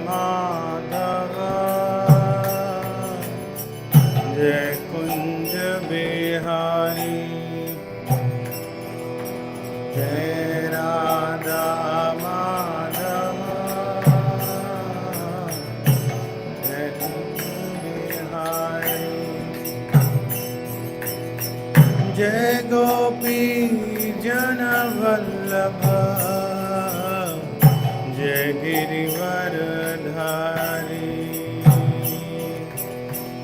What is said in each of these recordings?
माधव जय कुंज बिहारी जय राधा माधव जय कुंज बिहारी जय गोपी जन वल्लभ जय गिरिवर धारी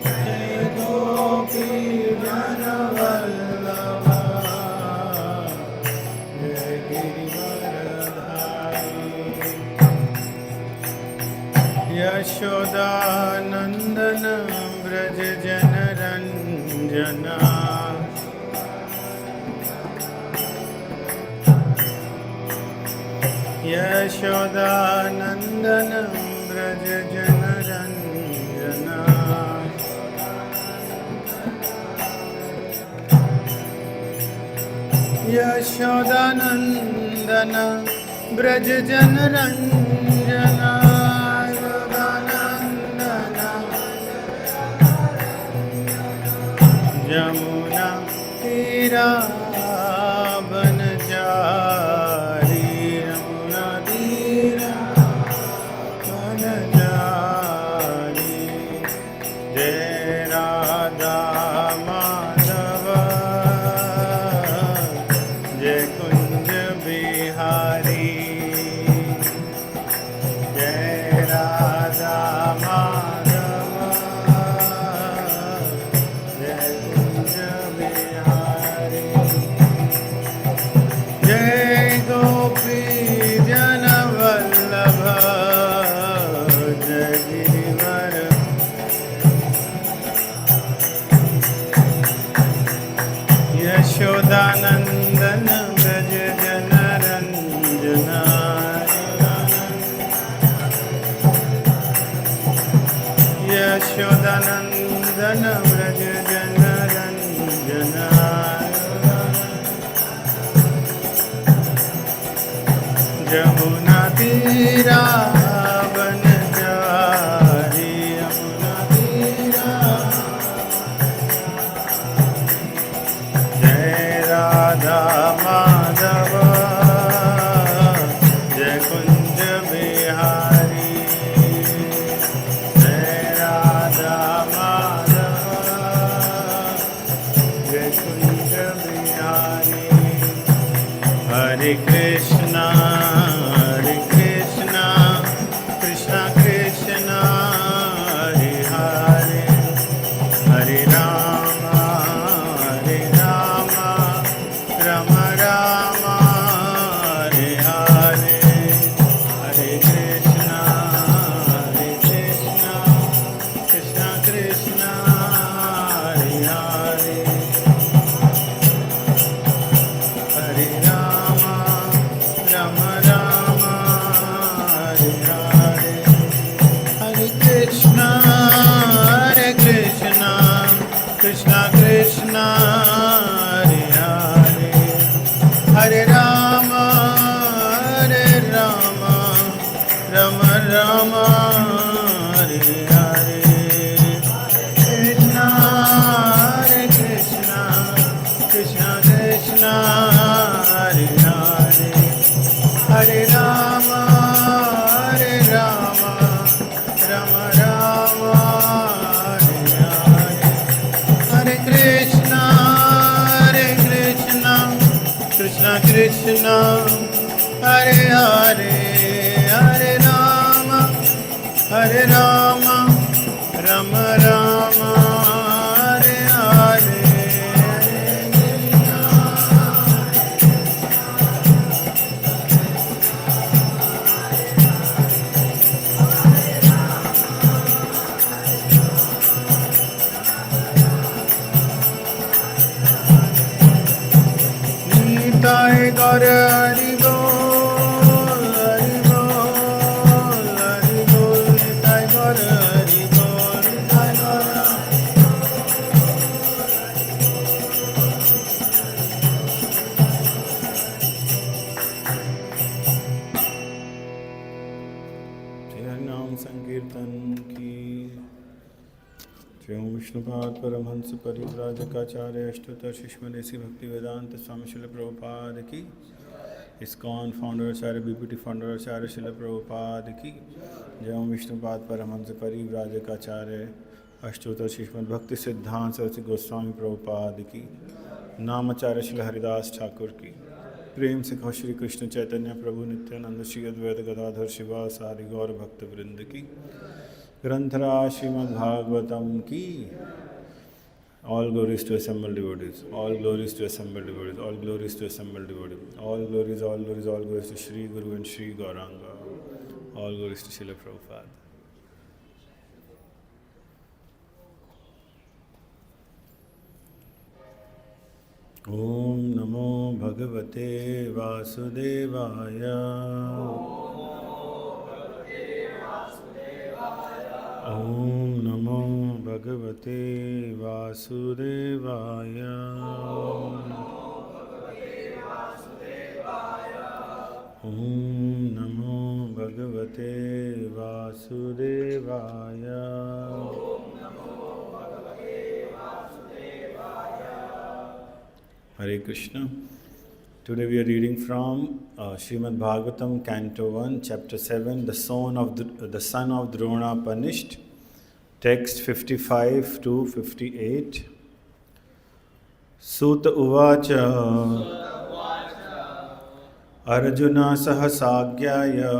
जय गोपी जन वल्लभ जय गिरिवर धारी यशोदानंदन ब्रज जन रंजना यशोदानंदन ब्रज जन रंजना यशोदानंदन ब्रज जन रंजना यमुना तीरा बन जारी यशोदानंदन ब्रज जन रंजना यशोदानंदन ब्रज जन रंजना यमुना तीरा बन जारी यमुना तीरा राधा माधव जय कुंज बिहारी जय राधा माधव जय कुंज बिहारी हरे कृष्णा कृष्णा कृष्णा हरे हरे हरे राम राम राम हरे हरे हरे कृष्णा कृष्णा कृष्णा हरे हरे हरे राम राम हरे हरे हरे कृष्णा कृष्णा कृष्णा हरे हरे हरे राम राम राम हरे हरे कृष्णा कृष्णा कृष्णा हरे हरे हरे राम राम राम हरे हरे हरे कृष्णा कृष्णा कृष्णा हरे हरे हरे राम राम राम हरे हरे निताय गौर हरि बोल निताय गौर हरिनाम संकीर्तन की जय। ओम विष्णुपाद परमहंस परिव्राजकाचार्य अष्टोत्तर शिष्मदेशी भक्ति वेदांत स्वामी शिल प्रभुपाद की। ISKCON फाउंडर आचार्य बीपीटी फाउंडर आचार्य शिल प्रभुपाद की जय। ओम विष्णुपाद परमहंस परिव्राजकाचार्य अष्टोत्तर शिष्मद भक्ति सिद्धांत सरस्वती गोस्वामी प्रभुपाद की। नामाचार्य श्री हरिदास ठाकुर की। प्रेम से कहो श्री कृष्ण चैतन्य प्रभु नित्यानंद श्री अद्वैत गदाधर शिवासादि गौर भक्त वृंद की। ग्रंथराज श्रीमद् भागवतम की। All glories to assembled devotees. All glories to assembled devotees. All glories to assembled devotees. All glories, all glories, all glories to Shri Guru and Shri Gauranga. All glories to Srila Prabhupada. Om Namo Bhagavate Vasudevaya. Om Namo Bhagavate Vasudevaya. Om Namo Bhagavate Vasudevaya. Hare Krishna. Today we are reading from Srimad Bhagavatam, Canto 1, Chapter 7, the son of Drona punished. Text 55 to 58. Sutta Uvacha Arjuna Sahasagyaya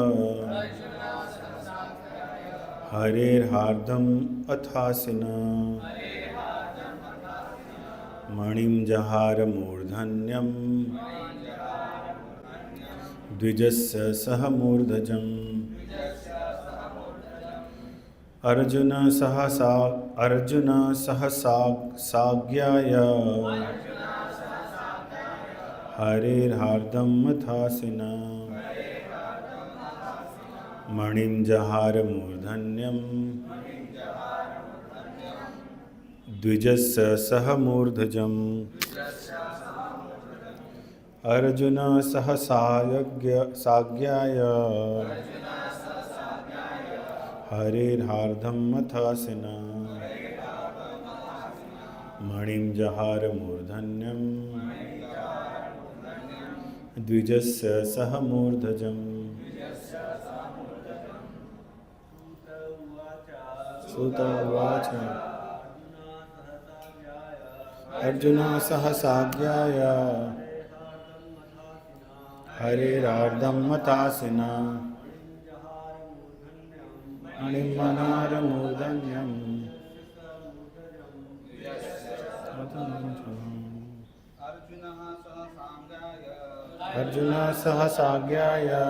Harer Hardam Athasina Manim Jahara Murdhanyam Dvijasya Saha Murdhajam. Arjuna Sahasagyaya Harir Hardam Mathasina Manim Jahara Murdhanyam Dvijasya Saha Murdhajam. Arjuna Sahasagyaya Harir Hardam Mathasina Manim Jahara Murdhanyam Dvijasya Saha Murdhajam. Sutta Uvacha Arjuna Sahasagyaya Harir Hardam Mathasina Manim Jahara Murdhanyam Arjuna Sahasagyaya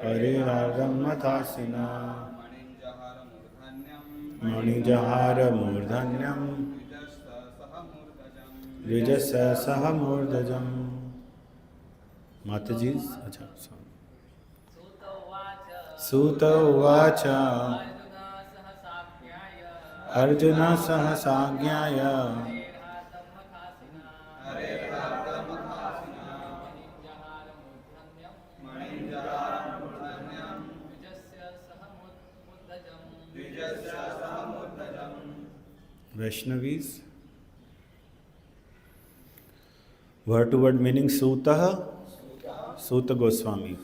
Harir Hardam Mathasina Manim Jahara Murdhanyam Dvijasya Saha Murdhajam. Mataji's? Acha, sorry. Sutta Uvacha Arjuna Sahasagyaya Vaishnavis. Word to word meaning Sutta Goswami.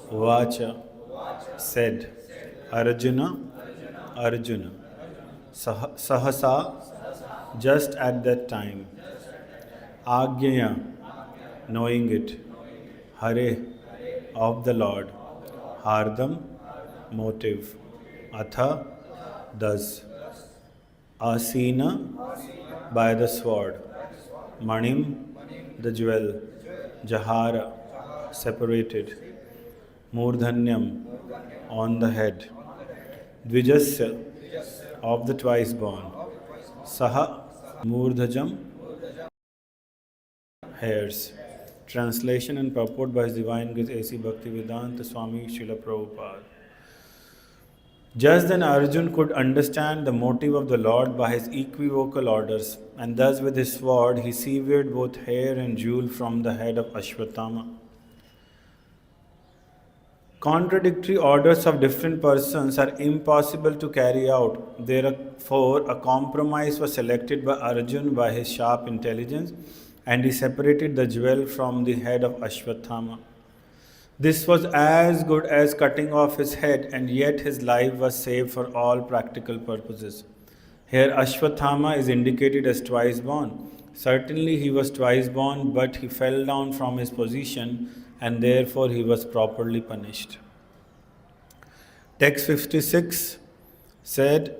Uvacha said. Arjuna Sahasa just at that time. Agyaya knowing it. Hare of the Lord. Hardam motive. Atha thus. Asina by the sword. Manim the jewel. Jahara separated. Murdhanyam on the head. Dvijasya of the twice born. Saha Murdhajam hairs. Translation and purport by His Divine Grace A.C. Bhaktivedanta Swami Srila Prabhupada. Just then Arjun could understand the motive of the Lord by his equivocal orders, and thus with his sword he severed both hair and jewel from the head of Ashwatthama. Contradictory orders of different persons are impossible to carry out. Therefore, a compromise was selected by Arjun by his sharp intelligence, and he separated the jewel from the head of Ashwatthama. This was as good as cutting off his head, and yet his life was saved for all practical purposes. Here, Ashwatthama is indicated as twice born. Certainly, he was twice born, but he fell down from his position, and therefore he was properly punished. Text 56 said,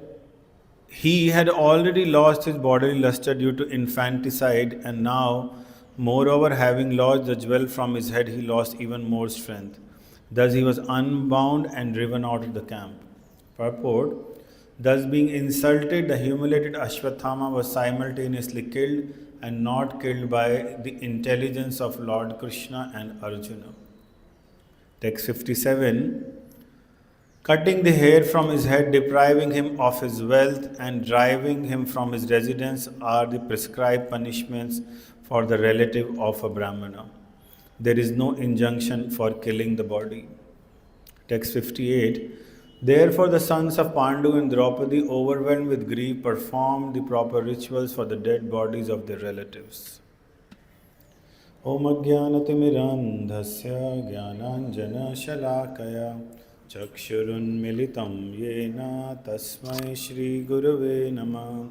he had already lost his bodily luster due to infanticide, and now, moreover, having lost the jewel from his head, he lost even more strength. Thus he was unbound and driven out of the camp. Purport: thus being insulted, the humiliated Ashwatthama was simultaneously killed and not killed by the intelligence of Lord Krishna and Arjuna. Text 57. Cutting the hair from his head, depriving him of his wealth, and driving him from his residence are the prescribed punishments for the relative of a Brahmana. There is no injunction for killing the body. Text 58. Therefore, the sons of Pandu and Draupadi, overwhelmed with grief, performed the proper rituals for the dead bodies of their relatives. Om Ajnanatimidandhasya Jnananjana Shalakaya Chakshurunmilitam Yena Tasmai Shri Gurave Namah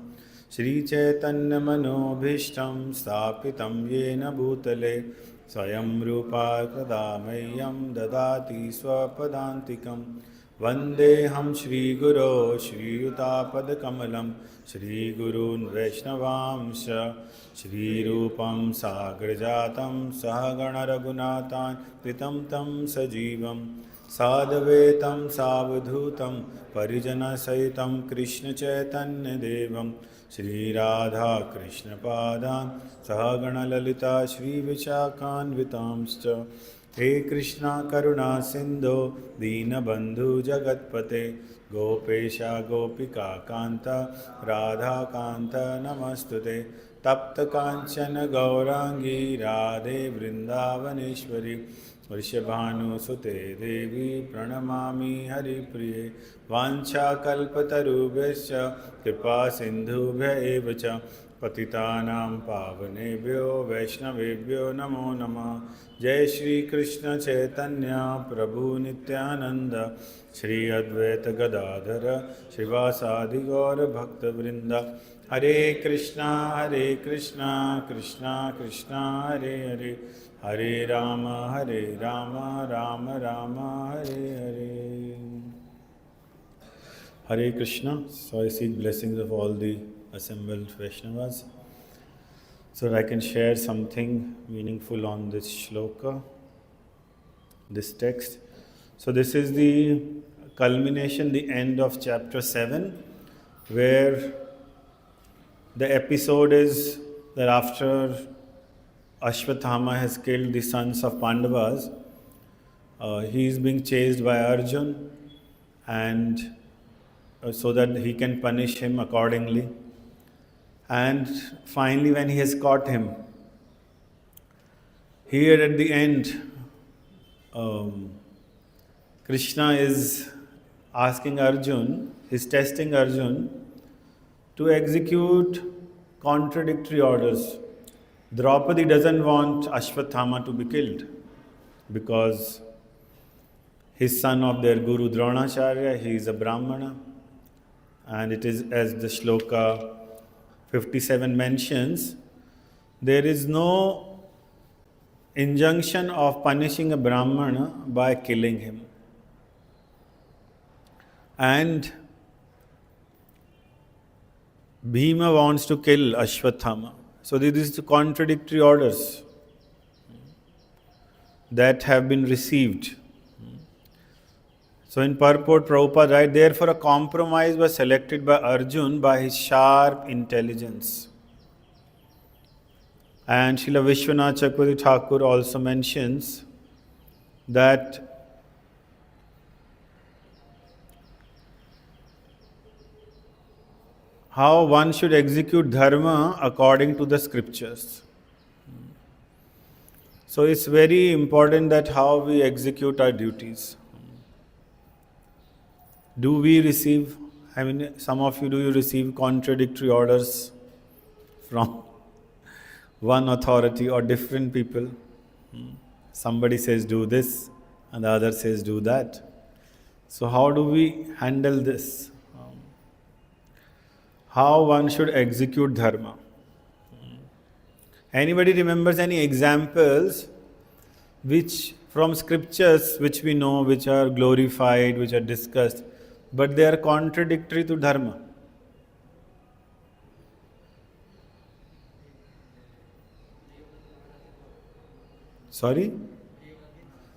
Shri Chaitanya Manobhishtam Sthapitam Yena Bhutale Swayam Rupa Kadamayyam Dadati Swapadantikam Vandeham Shri Guru Shri Yutapad Kamalam Shri Gurun Vaishnavamsha Shri Rupam Sagrajatam Sahagana Raghunathan Pritam Tam Sajivam Sadhvetam Savadhutam Parijana Sahitam Krishna Chaitanya Devam Shri Radha Krishna Padan Sahagana Lalita Shri Vichakhan Vitamscha He Krishna Karuna Sindhu Dina Bandhu Jagatpate Gopesha Gopika Kanta Radha Kanta Namastute Tapta Kanchana Gaurangi Radhe Vrindavaneshwari Vrishabhanu Sute Devi Pranamami Hari Priye Vancha Kalpatarubhescha Kripa Sindhubhya Evacha Patitanam Pavanebhyo Vaishnavebhyo Namo Namah Jai Shri Krishna Chaitanya Prabhu Nityananda Shri Advaita Gadadhara Shrivasadi Gaura Bhakta Vrinda Hare Krishna Krishna Krishna Hare Hare Hare Rama Rama Rama Hare Hare. Hare Krishna. So I seek blessings of all the assembled Vaishnavas, so that I can share something meaningful on this shloka, this text. So this is the culmination, the end of chapter 7, where the episode is that after Ashwatthama has killed the sons of Pandavas, he is being chased by Arjun, and so that he can punish him accordingly. And finally, when he has caught him, here at the end, Krishna is asking Arjun, is testing Arjun to execute contradictory orders. Draupadi doesn't want Ashwatthama to be killed because his son of their Guru Dronacharya, he is a Brahmana, and it is, as the shloka 57 mentions, there is no injunction of punishing a Brahmana by killing him. And Bhima wants to kill Ashwatthama. So these are the contradictory orders that have been received. So in purport, Prabhupada writes, therefore a compromise was selected by Arjun by his sharp intelligence. And Srila Vishwanath Chakravarti Thakur also mentions that how one should execute dharma according to the scriptures. So it's very important that how we execute our duties. Do we receive, I mean, some of you, do you receive contradictory orders from one authority or different people? Somebody says do this and the other says do that. So how do we handle this? How one should execute dharma? Anybody remembers any examples which from scriptures which we know, which are glorified, which are discussed, but they are contradictory to dharma? Sorry?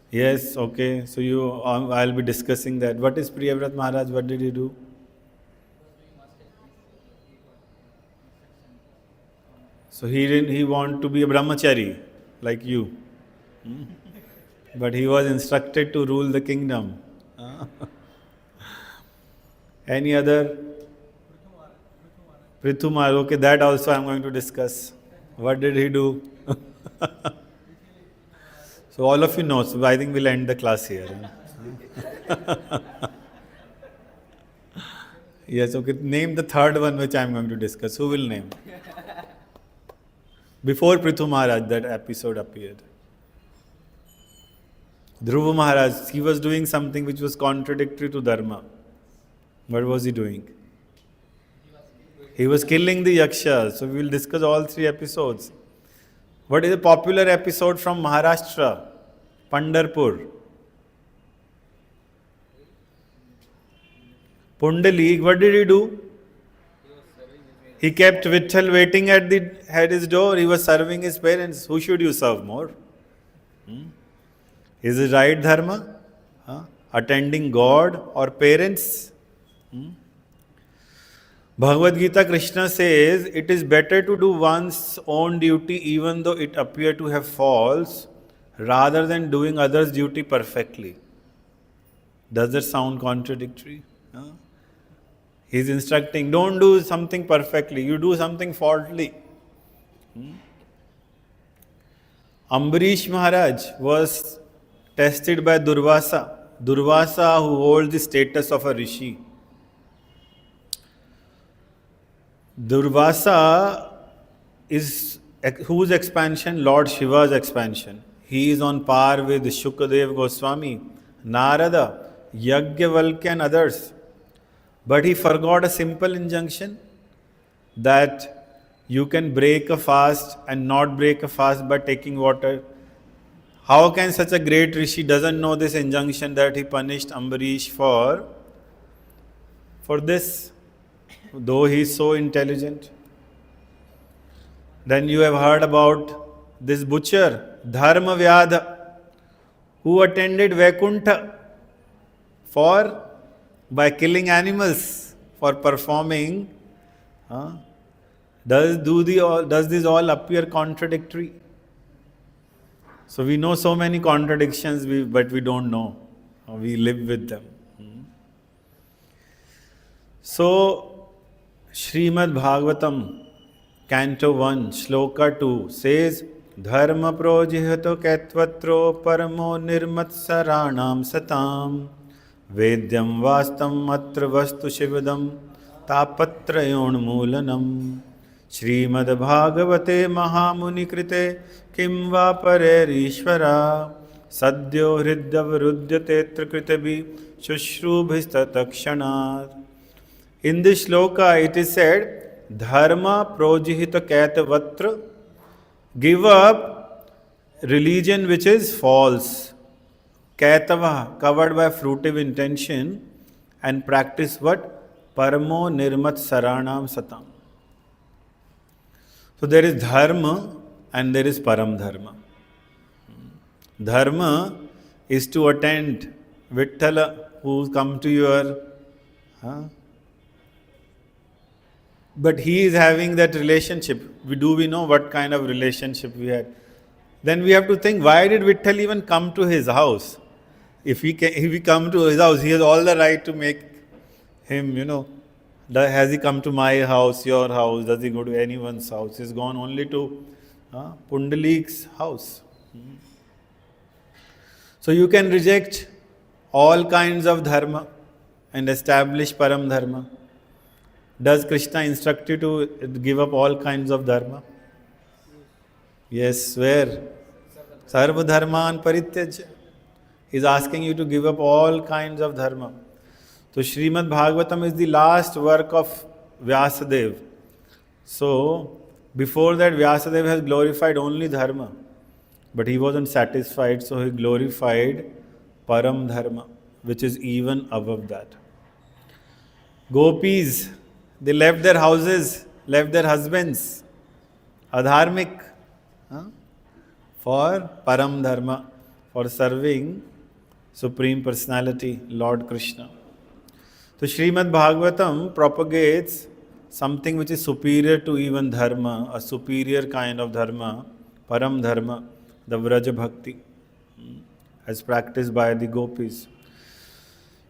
Yes, okay. So I'll be discussing that. What is Priyavrat Maharaj? What did he do? So he want to be a brahmachari like you. But he was instructed to rule the kingdom. Any other? Prithu Maharaj. Okay, that also I am going to discuss. What did he do? So all of you know, so I think we'll end the class here. Yes, okay. Name the third one which I am going to discuss. Who will name? Before Prithu Maharaj, that episode appeared. Dhruva Maharaj, he was doing something which was contradictory to Dharma. What was he doing? He was killing the Yakshas. So we will discuss all 3 episodes. What is a popular episode from Maharashtra? Pandharpur. Pundalik, what did he do? He kept Vitthal waiting at his door. He was serving his parents. Who should you serve more? Is it right dharma? Attending God or parents? Bhagavad Gita, Krishna says, it is better to do one's own duty even though it appear to have faults, rather than doing others' duty perfectly. Does that sound contradictory? He's instructing, don't do something perfectly, you do something faultily. Ambarish Maharaj was tested by Durvasa. Durvasa, who holds the status of a rishi. Durvasa is whose expansion? Lord Shiva's expansion. He is on par with Shukadev Goswami, Narada, Yajnavalkya and others. But he forgot a simple injunction that you can break a fast and not break a fast by taking water. How can such a great rishi doesn't know this injunction that he punished Ambarish for this, though he is so intelligent? Then you have heard about this butcher, Dharma Vyadha, who attended Vaikuntha by killing animals for performing. Does this all appear contradictory? So we know so many contradictions, but we don't know. We live with them. So, Srimad Bhagavatam, Canto 1, Shloka 2 says, Dharma projihato ketvatro paramo nirmatsaranam satam vedyam vastam atra vastu shivadam tapatrayon mulanam Srimad Bhagavate Mahamuni Krite Kim va parerishvara Sadyo hridyavarudyate kritabi Shushrubhistatakshanat. In this shloka it is said, Dharma projihita kaitavatra, give up religion which is false. Kaitava, covered by fruitive intention, and practice what? Paramo nirmat saranam satam. So there is dharma and there is param dharma. Dharma is to attend Vitthala who come to your... But he is having that relationship. Do we know what kind of relationship we had? Then we have to think, why did Vitthal even come to his house? If we come to his house, he has all the right to make him, has he come to my house, your house? Does he go to anyone's house? He's gone only to Pundalik's house. So you can reject all kinds of dharma. and establish Param Dharma? Does Krishna instruct you to give up all kinds of dharma? Yes, where? Sarva dharman parityajya. He is asking you to give up all kinds of dharma. So Srimad Bhagavatam is the last work of Vyasadeva. So before that Vyasadeva has glorified only dharma. But he wasn't satisfied, so he glorified Param Dharma, which is even above that. Gopis, they left their houses, left their husbands, adharmik, for Param Dharma, for serving Supreme Personality, Lord Krishna. So Srimad Bhagavatam propagates something which is superior to even dharma, a superior kind of dharma, Param Dharma, the Vraja Bhakti, as practiced by the gopis.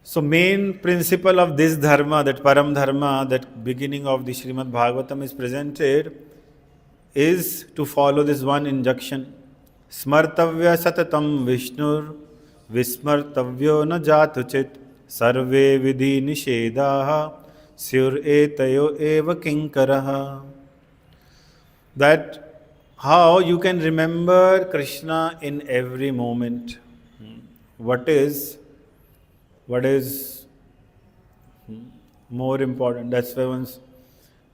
So main principle of this dharma, that Param Dharma, that beginning of the Srimad Bhagavatam is presented, is to follow this one injunction. Smartavya satatam Vishnur Vismartavyo na jatuchit Sarve vidhi nishedaha Syur etayo eva kinkaraha. That how you can remember Krishna in every moment. What is more important? That's why once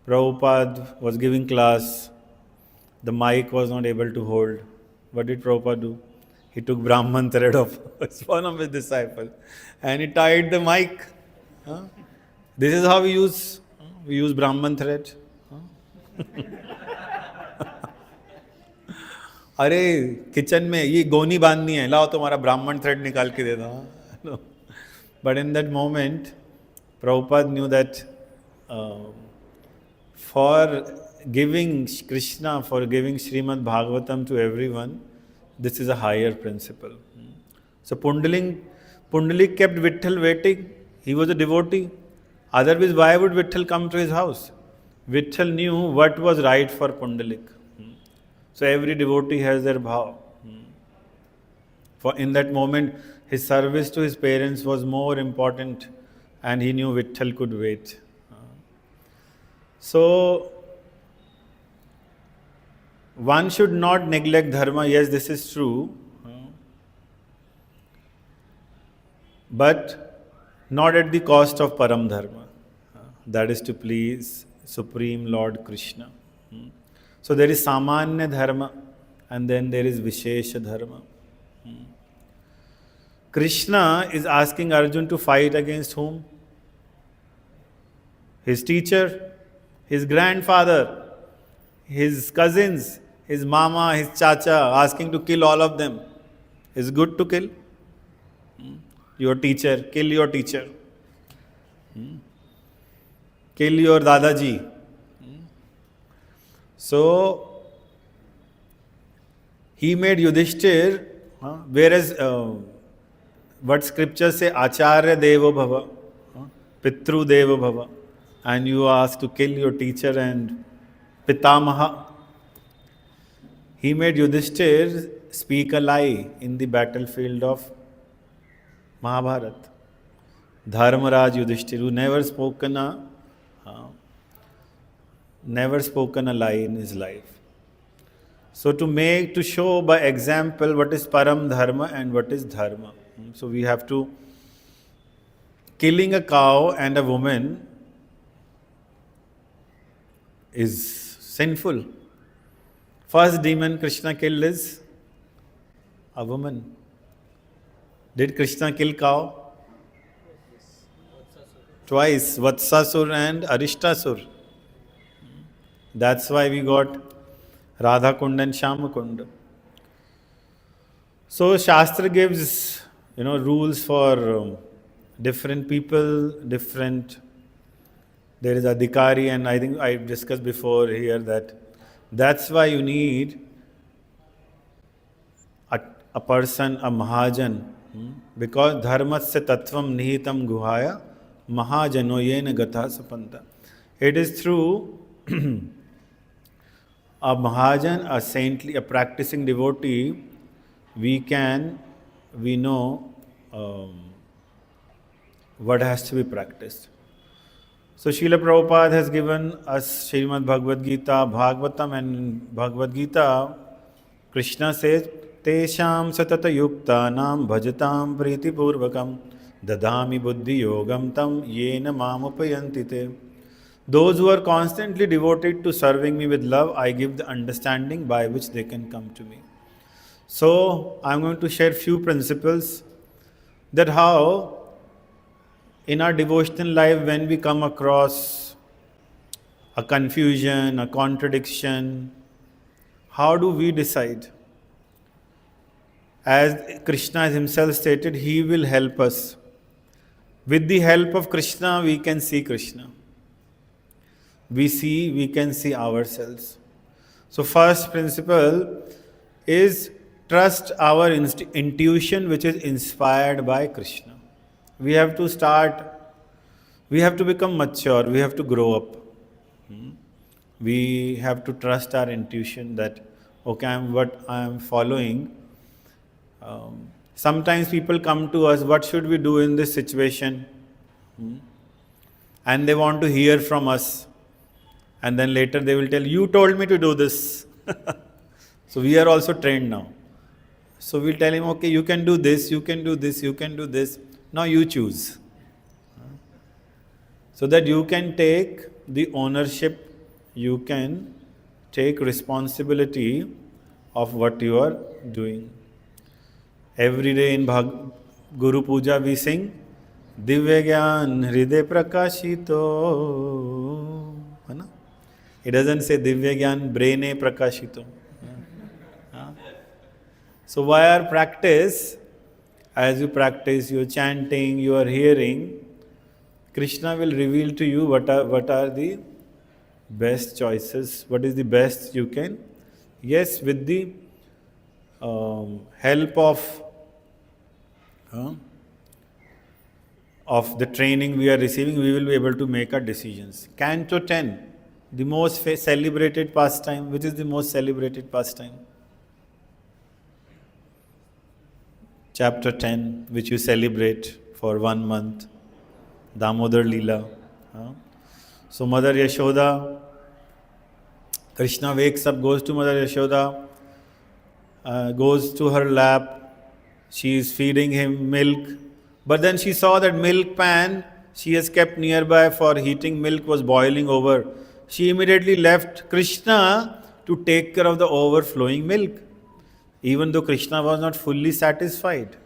Prabhupada was giving class, the mic was not able to hold. What did Prabhupada do? He took Brahman thread of one of his disciples and he tied the mic. This is how we use Brahman thread. अरे kitchen में ये गोनी बांधनी है, लाओ तुम्हारा ब्राह्मण thread निकाल के दे दो. But in that moment, Prabhupada knew that for giving Krishna, for giving Srimad Bhagavatam to everyone, this is a higher principle. So Pundalik kept Vitthal waiting. He was a devotee. Otherwise, why would Vitthal come to his house? Vitthal knew what was right for Pundalik. So every devotee has their bhav. For in that moment, his service to his parents was more important and he knew Vitthal could wait. So, one should not neglect dharma. Yes, this is true. But not at the cost of Param Dharma. That is to please Supreme Lord Krishna. So there is Samanya Dharma and then there is Vishesha Dharma. Krishna is asking Arjun to fight against whom? His teacher, his grandfather, his cousins, his mama, his chacha, asking to kill all of them. Is good to kill? Your teacher, kill your teacher. Kill your dadaji. So, he made Yudhishthir, whereas what scriptures say, Acharya Devo Bhava, Pitru Devo Bhava, and you asked to kill your teacher and Pitamaha. He made Yudhishthir speak a lie in the battlefield of Mahabharata. Dharmaraj Yudhishthir, who never spoken a lie in his life. So to show by example what is Param Dharma and what is Dharma. So we have to, killing a cow and a woman is sinful. First demon Krishna killed is a woman. Did Krishna kill cow? Twice, Vatsasur and Arishtasur. That's why we got Radha Kund and Shama Kund. So Shastra gives, rules for different people, there is Adhikari, and I think I discussed before here that's why you need a person, a Mahajan, because Dharmasya Tattvam Nihitam Guhaya Mahajano Yena Gatha Sapanta. It is through a Mahajan, a saintly, a practicing devotee, we know what has to be practiced. So Srila Prabhupada has given us Srimad Bhagavad Gita, Bhagavatam, and Bhagavad Gita. Krishna says, Tesham satata yuktanam bhajatam priti purvakam dadami buddhi yogam tam yena mamupayantite. Those who are constantly devoted to serving me with love, I give the understanding by which they can come to me. So I am going to share few principles that how in our devotional life, when we come across a confusion, a contradiction, how do we decide? As Krishna himself stated, he will help us. With the help of Krishna, we can see Krishna. We can see ourselves. So first principle is trust our intuition, which is inspired by Krishna. We have to become mature, we have to grow up. We have to trust our intuition that, okay, what I am following. Sometimes people come to us, what should we do in this situation? And they want to hear from us. And then later they will tell, you told me to do this. So we are also trained now. So we'll tell him, okay, you can do this, you can do this, you can do this. Now you choose. So that you can take the ownership, you can take responsibility of what you are doing. Every day in Guru Puja we sing, Divya Gyan Hriday Prakashito. It doesn't say Divya Gyan Braine Prakashito. So why our practice? As you practice, you are chanting, you are hearing, Krishna will reveal to you what are the best choices, what is the best you can. Yes, with the help of the training we are receiving, we will be able to make our decisions. Canto 10, the most celebrated pastime. Which is the most celebrated pastime? Chapter 10, which you celebrate for 1 month, Damodar Leela. So Mother Yashoda, Krishna wakes up, goes to Mother Yashoda, goes to her lap, she is feeding him milk, but then she saw that milk pan she has kept nearby for heating milk was boiling over. She immediately left Krishna to take care of the overflowing milk. Even though Krishna was not fully satisfied.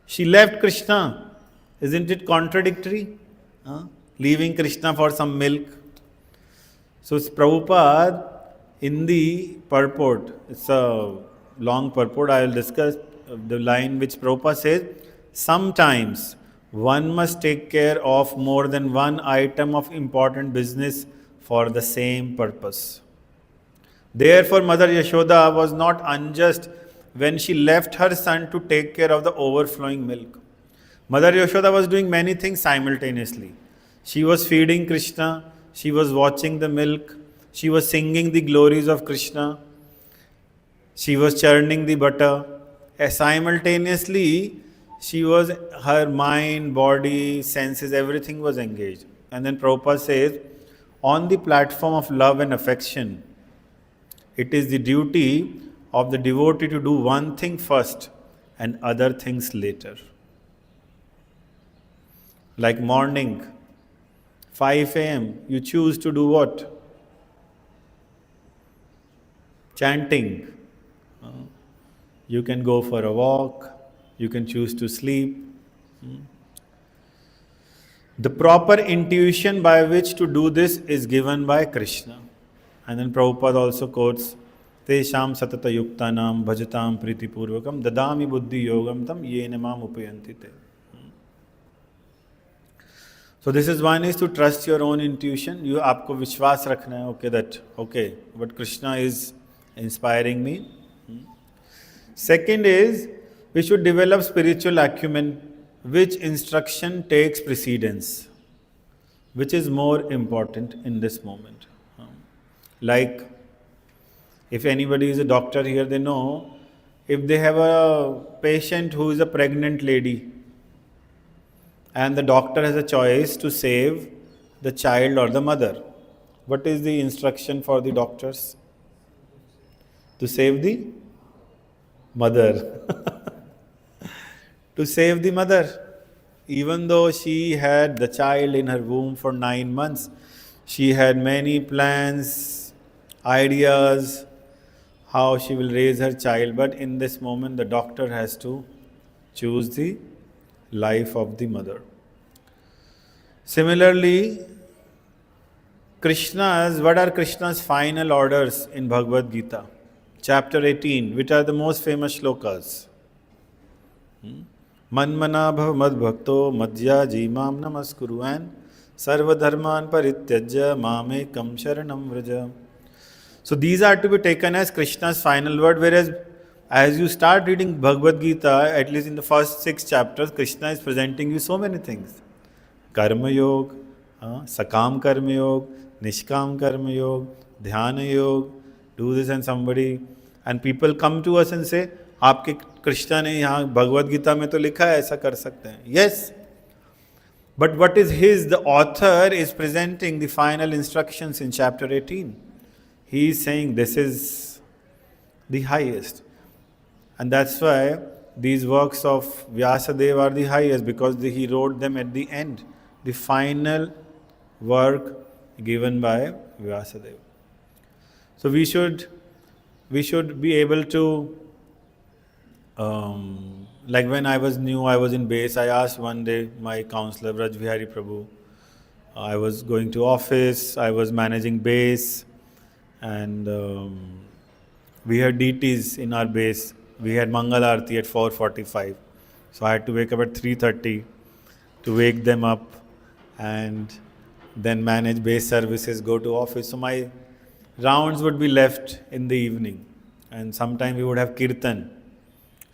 She left Krishna. Isn't it contradictory? Leaving Krishna for some milk. So Prabhupada, in the purport, it's a long purport, I will discuss the line which Prabhupada says, sometimes one must take care of more than one item of important business for the same purpose. Therefore, Mother Yashoda was not unjust when she left her son to take care of the overflowing milk. Mother Yashoda was doing many things simultaneously. She was feeding Krishna, she was watching the milk, she was singing the glories of Krishna, she was churning the butter. Simultaneously, her mind, body, senses, everything was engaged. And then Prabhupada says, on the platform of love and affection, it is the duty of the devotee to do one thing first and other things later. Like morning, 5 a.m., you choose to do what? Chanting. You can go for a walk, you can choose to sleep. The proper intuition by which to do this is given by Krishna. And then Prabhupada also quotes, Tesham satata yuktanam bhajatam priti purvakam dadami buddhi yogam tam yena mam upayantite. So this is one is to trust your own intuition. You आपको विश्वास रखना है, okay, but Krishna is inspiring me. Second is, we should develop spiritual acumen, which instruction takes precedence, which is more important in this moment. Like, if anybody is a doctor here, they know, if they have a patient who is a pregnant lady, and the doctor has a choice to save the child or the mother. What is the instruction for the doctors? To save the mother. To save the mother. Even though she had the child in her womb for 9 months, she had many plans, ideas, how she will raise her child. But in this moment, the doctor has to choose the life of the mother. Similarly, what are Krishna's final orders in Bhagavad Gita? Chapter 18, which are the most famous shlokas? Manmana bhav mad bhakto madhya jimam namaskuru and sarva dharman parityajya mamekam sharanam vraja. So these are to be taken as Krishna's final word, whereas as you start reading Bhagavad Gita, at least in the first 6 chapters, Krishna is presenting you so many things. Karma Yoga, Sakam Karma Yoga, Nishkam Karma Yoga, Dhyana Yoga, do this and people come to us and say, आपके कृष्णा ने यहाँ भगवद गीता में तो लिखा है ऐसा कर सकते हैं. Yes, but what is the author is presenting the final instructions in chapter 18. He is saying this is the highest. And that's why these works of Vyasadeva are the highest, because he wrote them at the end. The final work given by Vyasadeva. So we should be able to, like when I was new, I was in base, I asked one day my counselor, Raj Vihari Prabhu, I was going to office, I was managing base, and we had deities in our base. We had Mangal Aarti at 4:45. So I had to wake up at 3:30 to wake them up and then manage base services, go to office. So my rounds would be left in the evening, and sometime we would have kirtan.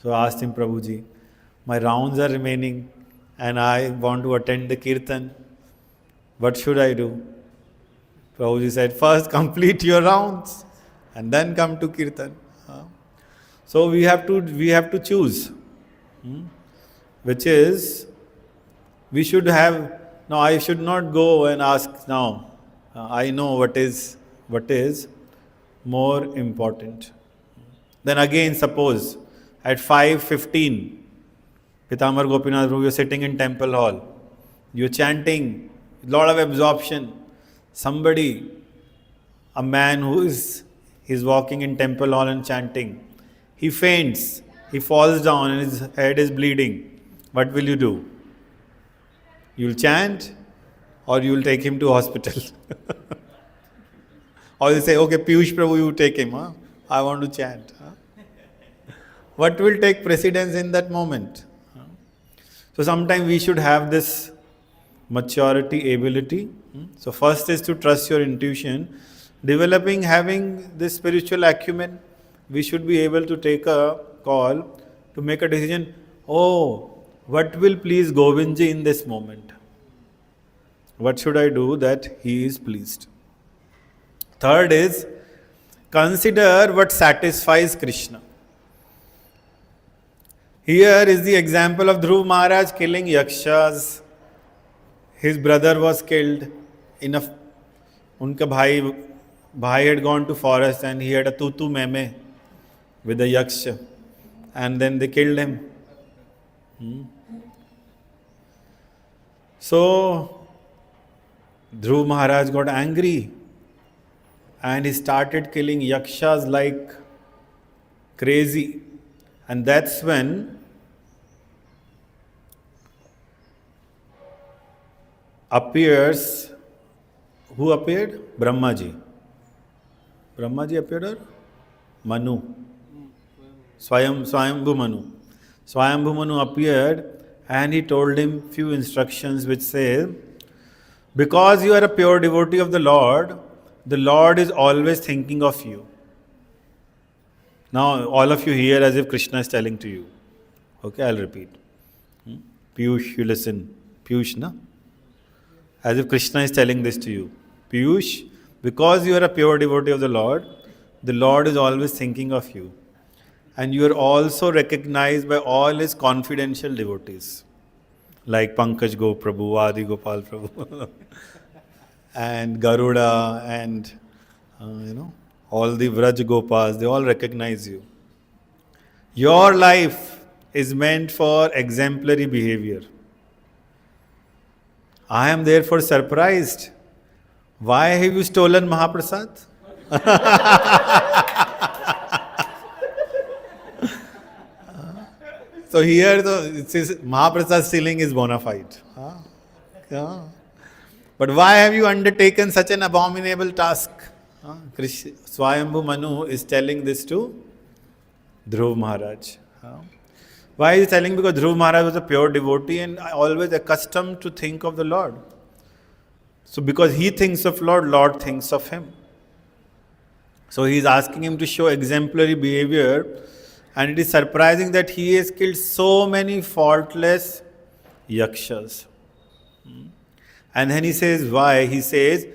So I asked him, Prabhuji, my rounds are remaining and I want to attend the kirtan. What should I do? Prabhuji said, first complete your rounds and then come to kirtan. So we have to choose, which is, we should have. Now I should not go and ask now. I know what is more important. Then again, suppose at 5:15, Pitambar Gopinath Prabhu, you're sitting in temple hall, you're chanting, lot of absorption. Somebody, a man he's walking in temple hall and chanting, he faints, he falls down and his head is bleeding. What will you do? You'll chant or you'll take him to hospital? Or you say, okay, Piyush Prabhu, you take him. I want to chant. What will take precedence in that moment? So sometimes we should have this maturity, ability. So first is to trust your intuition. Having this spiritual acumen, we should be able to take a call, to make a decision. Oh, what will please Govindji in this moment? What should I do that he is pleased? Third is, consider what satisfies Krishna. Here is the example of Dhruv Maharaj killing yakshas. His brother was killed. Unka bhai had gone to forest and he had a tutu meme with a yaksha. And then they killed him. So, Dhruv Maharaj got angry and he started killing yakshas like crazy. And that's when appears, who appeared? Brahmaji. Brahmaji appeared, or Manu? Swayambhu Manu. Swayambhu Manu appeared and he told him few instructions which say, because you are a pure devotee of the Lord is always thinking of you. Now all of you hear as if Krishna is telling to you. Okay, I'll repeat. Piyush, you listen. Piyush, na? As if Krishna is telling this to you. Piyush, because you are a pure devotee of the Lord is always thinking of you. And you are also recognized by all his confidential devotees. like Pankaj Go Prabhu, Adi Gopal Prabhu, and Garuda, and all the Vraj Gopas, they all recognize you. Your life is meant for exemplary behavior. I am therefore surprised. Why have you stolen Mahaprasad? So here it says Mahaprasad stealing is bona fide. Yeah. But why have you undertaken such an abominable task? Swayambhu Manu is telling this to Dhruv Maharaj. Why is he telling? Because Dhruv Maharaj was a pure devotee and always accustomed to think of the Lord. So because he thinks of Lord, Lord thinks of him. So he is asking him to show exemplary behavior, and it is surprising that he has killed so many faultless yakshas. And then he says why? He says,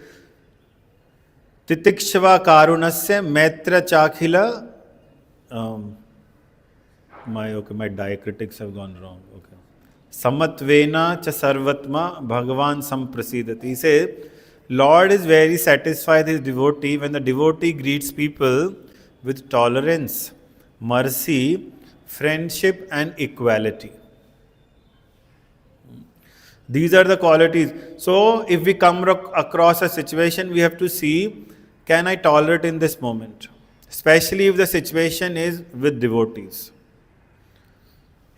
Titikshva karunasya metra chakhila. My diacritics have gone wrong. Okay. Samatvena cha sarvatma bhagavan samprasidati. He says, Lord is very satisfied with his devotee when the devotee greets people with tolerance, mercy, friendship and equality. These are the qualities. So if we come across a situation, we have to see, can I tolerate in this moment? Especially if the situation is with devotees.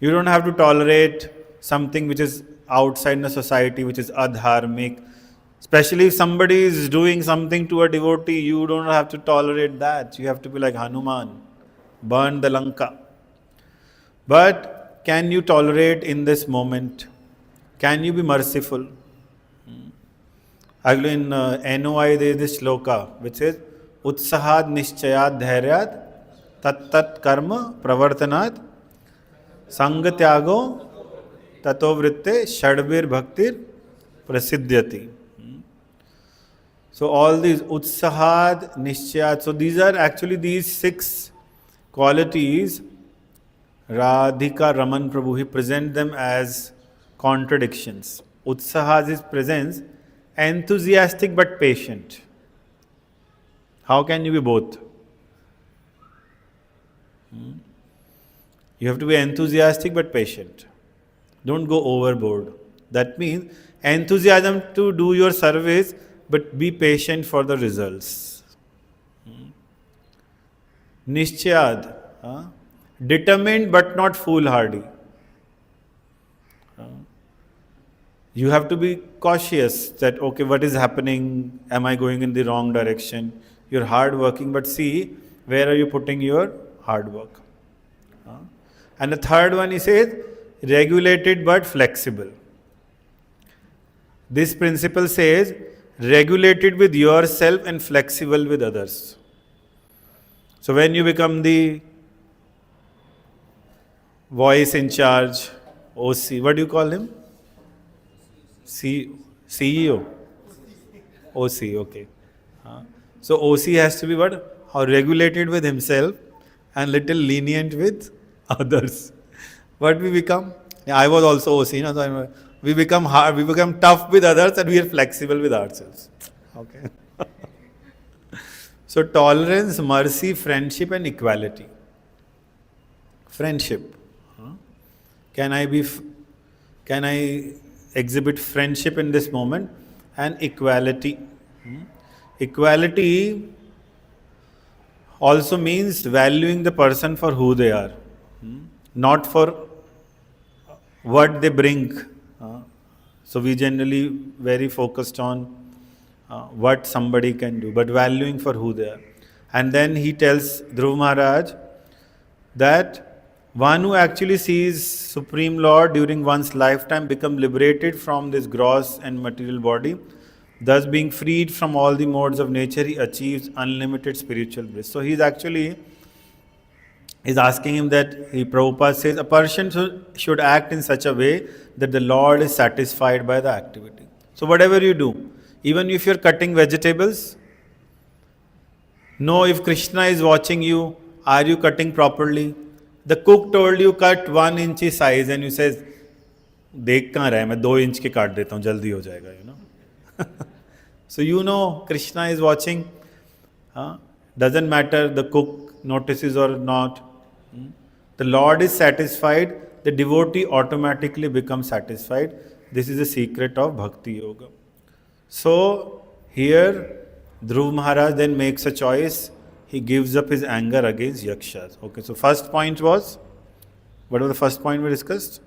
You don't have to tolerate something which is outside the society, which is adharmic. Especially if somebody is doing something to a devotee, you don't have to tolerate that. You have to be like Hanuman, burn the Lanka. But can you tolerate in this moment? Can you be merciful? Actually in NOI there is this shloka which says, Utsahad nishchayad dhairyad tat tat karma pravartanat sangatyago tato vritte shadbir bhaktir prasiddhyati. So all these Utsahad, Nishchayat, so these are actually these 6 qualities. Radhika Raman Prabhu, he presents them as contradictions. Utsahad is presence, enthusiastic but patient. How can you be both? You have to be enthusiastic but patient. Don't go overboard. That means enthusiasm to do your service, but be patient for the results. Nishchayad, determined but not foolhardy. You have to be cautious that, okay, what is happening? Am I going in the wrong direction? You're hard working, but see, where are you putting your hard work? And the third one, he says, regulated but flexible. This principle says, regulated with yourself and flexible with others. So when you become the voice in charge, OC, what do you call him? CEO? OC, okay. So OC has to be what? How regulated with himself and little lenient with others. What we become? Yeah, I was also OC. So we become hard, we become tough with others and we are flexible with ourselves. Okay. So tolerance, mercy, friendship and equality. Friendship. Can I exhibit friendship in this moment? And equality. Equality also means valuing the person for who they are, not for what they bring. So we generally very focused on what somebody can do, but valuing for who they are. And then he tells Dhruv Maharaj that one who actually sees Supreme Lord during one's lifetime become liberated from this gross and material body, thus being freed from all the modes of nature, he achieves unlimited spiritual bliss. So he's actually asking him that, Prabhupada says, a person should act in such a way that the Lord is satisfied by the activity. So whatever you do, even if you're cutting vegetables, know if Krishna is watching you, are you cutting properly? The cook told you cut 1 inch size and you says, देख कहाँ रहा है, मैं 2 inch के काट देता हूँ, जल्दी हो जाएगा, you know. So you know Krishna is watching. Doesn't matter the cook notices or not. The Lord is satisfied. The devotee automatically becomes satisfied. This is the secret of Bhakti Yoga. So here Dhruv Maharaj then makes a choice. He gives up his anger against Yakshas. Okay, so first point was, what was the first point we discussed?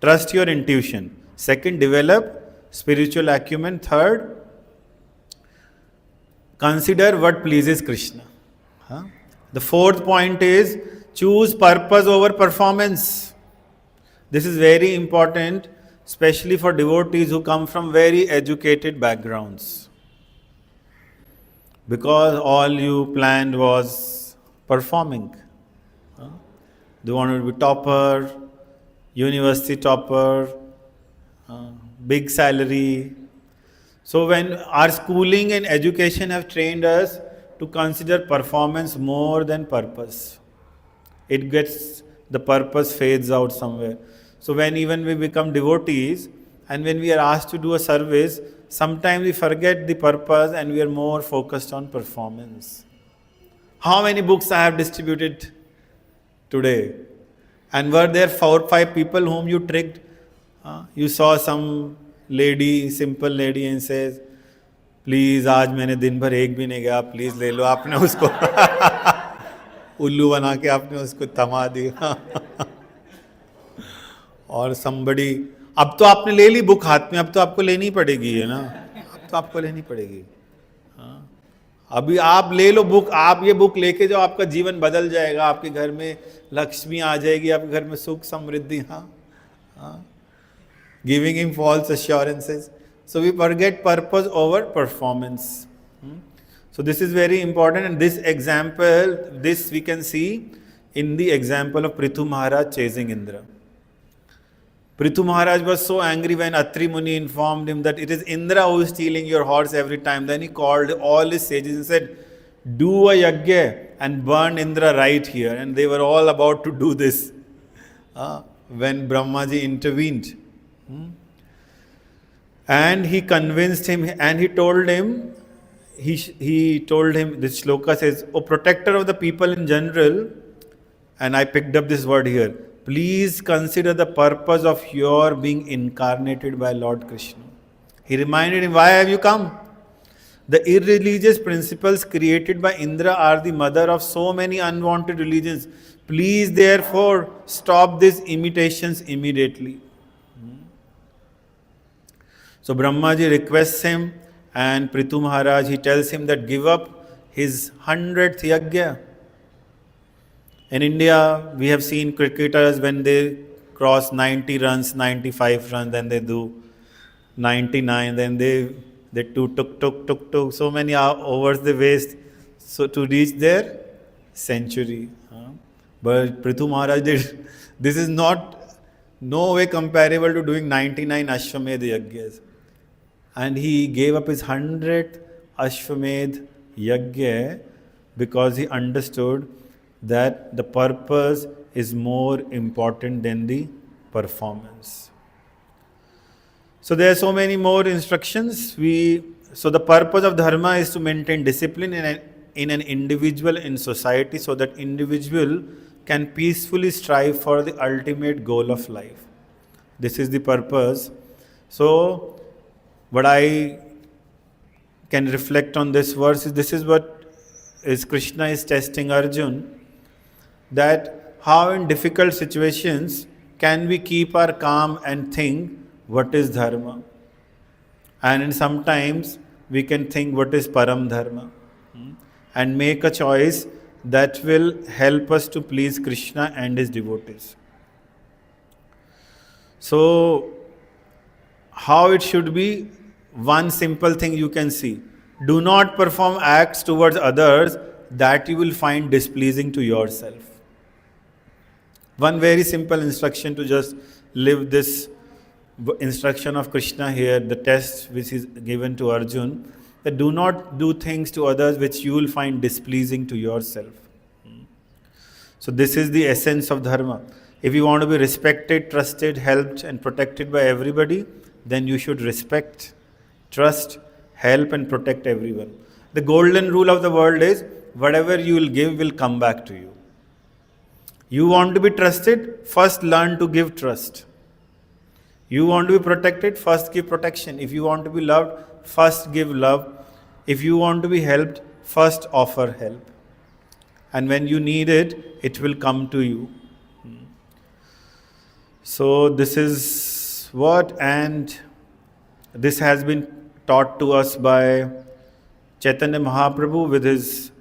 Trust your intuition. Second, develop spiritual acumen. Third, consider what pleases Krishna. The fourth point is, choose purpose over performance. This is very important, especially for devotees who come from very educated backgrounds. Because all you planned was performing. You wanted to be topper, university topper, big salary. So when our schooling and education have trained us to consider performance more than purpose, the purpose fades out somewhere. So when even we become devotees and when we are asked to do a service, sometimes we forget the purpose and we are more focused on performance. How many books I have distributed today? And were there 4 or 5 people whom you tricked? You saw some lady, simple lady, and says, please आज मैंने दिन भर एक भी नहीं गया, please ले लो. आपने उसको उल्लू बना के आपने उसको थमा दिया. और somebody, अब तो आपने ले ली बुक हाथ में, अब तो आपको लेनी पड़ेगी, है ना. अब तो आपको लेनी पड़ेगी. अभी आप ले लो बुक, आप ये बुक लेके जाओ, आपका जीवन बदल जाएगा, आपके घर में लक्ष्मी आ जाएगी, आपके घर में सुख समृद्धि. Giving him false assurances. So we forget purpose over performance. So this is very important, and this example, this we can see in the example of Prithu Maharaj chasing Indra. Prithu Maharaj was so angry when Atri Muni informed him that it is Indra who is stealing your horse every time. Then he called all his sages and said, do a yajna and burn Indra right here. And they were all about to do this when Brahmaji intervened. And he convinced him, and he told him, this shloka says, O protector of the people in general, and I picked up this word here, please consider the purpose of your being incarnated by Lord Krishna. He reminded him, why have you come? The irreligious principles created by Indra are the mother of so many unwanted religions. Please therefore stop these imitations immediately. So Brahmaji requests him, and Prithu Maharaj, he tells him that give up his 100th yajna. In India, we have seen cricketers when they cross 90 runs, 95 runs, then they do 99, then they do tuk, so many overs they waste so to reach their century. But Prithu Maharaj did, this is no way comparable to doing 99 Ashwamedh yajnas. And he gave up his 100th Ashwamedh yajna because he understood that the purpose is more important than the performance. So there are so many more instructions. So the purpose of dharma is to maintain discipline in an individual in society, so that individual can peacefully strive for the ultimate goal of life. This is the purpose. So what I can reflect on this verse is, this is what is Krishna is testing Arjun, that how in difficult situations can we keep our calm and think what is dharma, and sometimes we can think what is param dharma, and make a choice that will help us to please Krishna and his devotees. So how it should be, one simple thing you can see, do not perform acts towards others that you will find displeasing to yourself. One very simple instruction to just live this instruction of Krishna here, the test which is given to Arjun, that do not do things to others which you will find displeasing to yourself. So this is the essence of dharma. If you want to be respected, trusted, helped, and protected by everybody, then you should respect, trust, help, and protect everyone. The golden rule of the world is whatever you will give will come back to you. You want to be trusted, first learn to give trust. You want to be protected, first give protection. If you want to be loved, first give love. If you want to be helped, first offer help. And when you need it, it will come to you. So this is what, and this has been taught to us by Chaitanya Mahaprabhu with his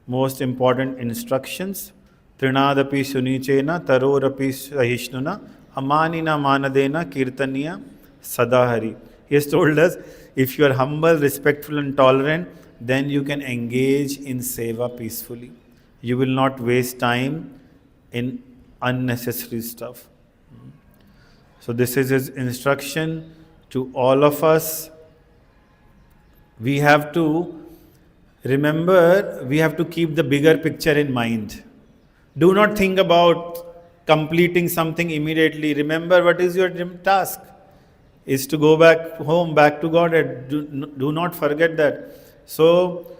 most important instructions. Trinadapi sunichena tarorapi sahishnuna amanina manadena kirtaniya sadahari. He has told us, if you are humble, respectful and tolerant, then you can engage in seva peacefully. You will not waste time in unnecessary stuff. So this is his instruction to all of us. We have to remember, we have to keep the bigger picture in mind. Do not think about completing something immediately. Remember, what is your task? Is to go back home, back to God. Do not forget that. So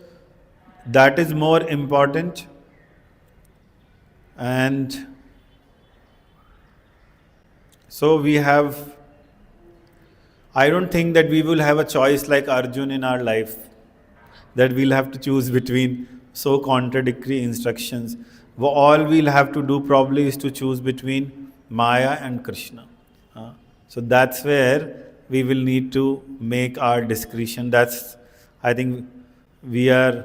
that is more important. And so we have, I don't think that we will have a choice like Arjun in our life, that we'll have to choose between so contradictory instructions. All we'll have to do probably is to choose between Maya and Krishna. So that's where we will need to make our discretion. That's, I think we are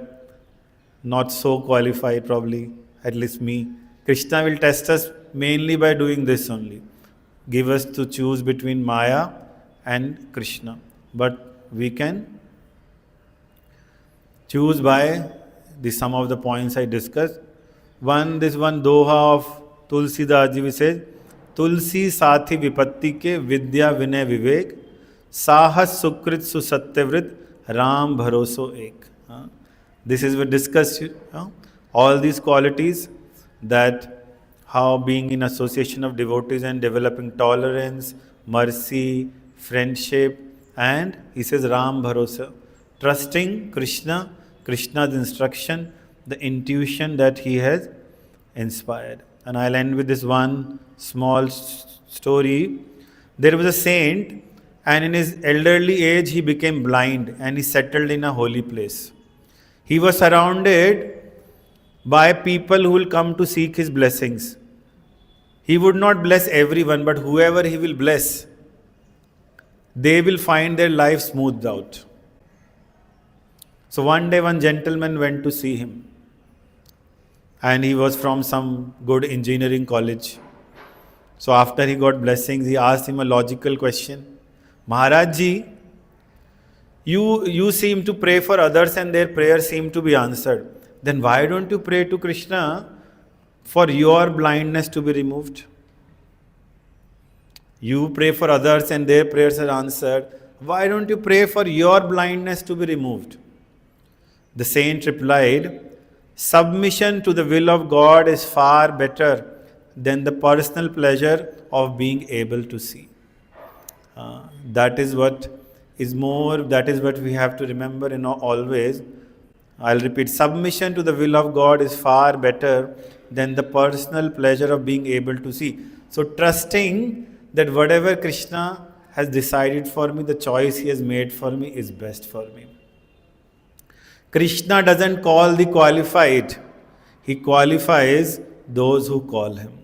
not so qualified probably, at least me. Krishna will test us mainly by doing this only. Give us to choose between Maya and Krishna. But we can choose by the some of the points I discussed. This one doha of Tulsidas ji says, Tulsi साथी विपत्ति के विद्या विनय विवेक साहस सुकृत सुसत्यवृत राम भरोसो एक. This is we discussed all these qualities, that how being in association of devotees and developing tolerance, mercy, friendship, and he says Ram Bharosa, trusting Krishna, Krishna's instruction, the intuition that he has inspired. And I'll end with this one small story. There was a saint, and in his elderly age he became blind and he settled in a holy place. He was surrounded by people who will come to seek his blessings. He would not bless everyone, but whoever he will bless, they will find their life smoothed out. So one day one gentleman went to see him, and he was from some good engineering college. So after he got blessings, he asked him a logical question. Maharaj ji, you seem to pray for others and their prayers seem to be answered. Then why don't you pray to Krishna for your blindness to be removed? You pray for others and their prayers are answered. Why don't you pray for your blindness to be removed? The saint replied, submission to the will of God is far better than the personal pleasure of being able to see. That is what we have to remember always. I'll repeat, submission to the will of God is far better than the personal pleasure of being able to see. So trusting that whatever Krishna has decided for me, the choice he has made for me is best for me. Krishna doesn't call the qualified. He qualifies those who call him.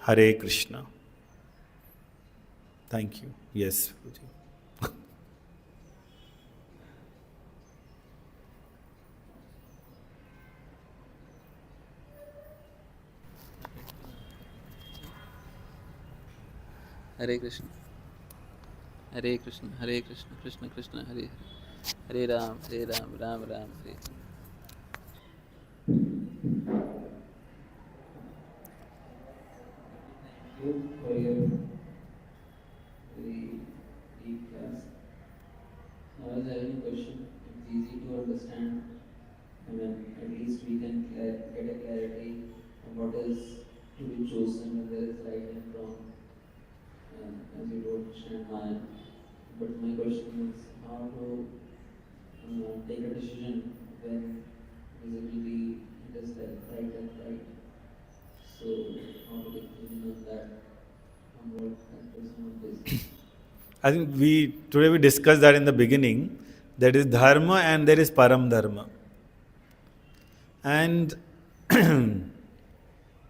Hare Krishna. Thank you. Yes. Hare Krishna. Hare Krishna. Hare Krishna. Krishna Krishna. Hare Hare. Hare Ram. Hare Ram. Ram Ram. Hare. Thank you for your very deep class. I was having a question. It's easy to understand. At least we can get a clarity on what is to be chosen when there is right and wrong, as you told Krishna and Maya. But my question is how to take a decision when visibly it is right and right. So how to take a decision on that, on what factors on this. I think today we discussed that in the beginning. There is dharma and there is param dharma. And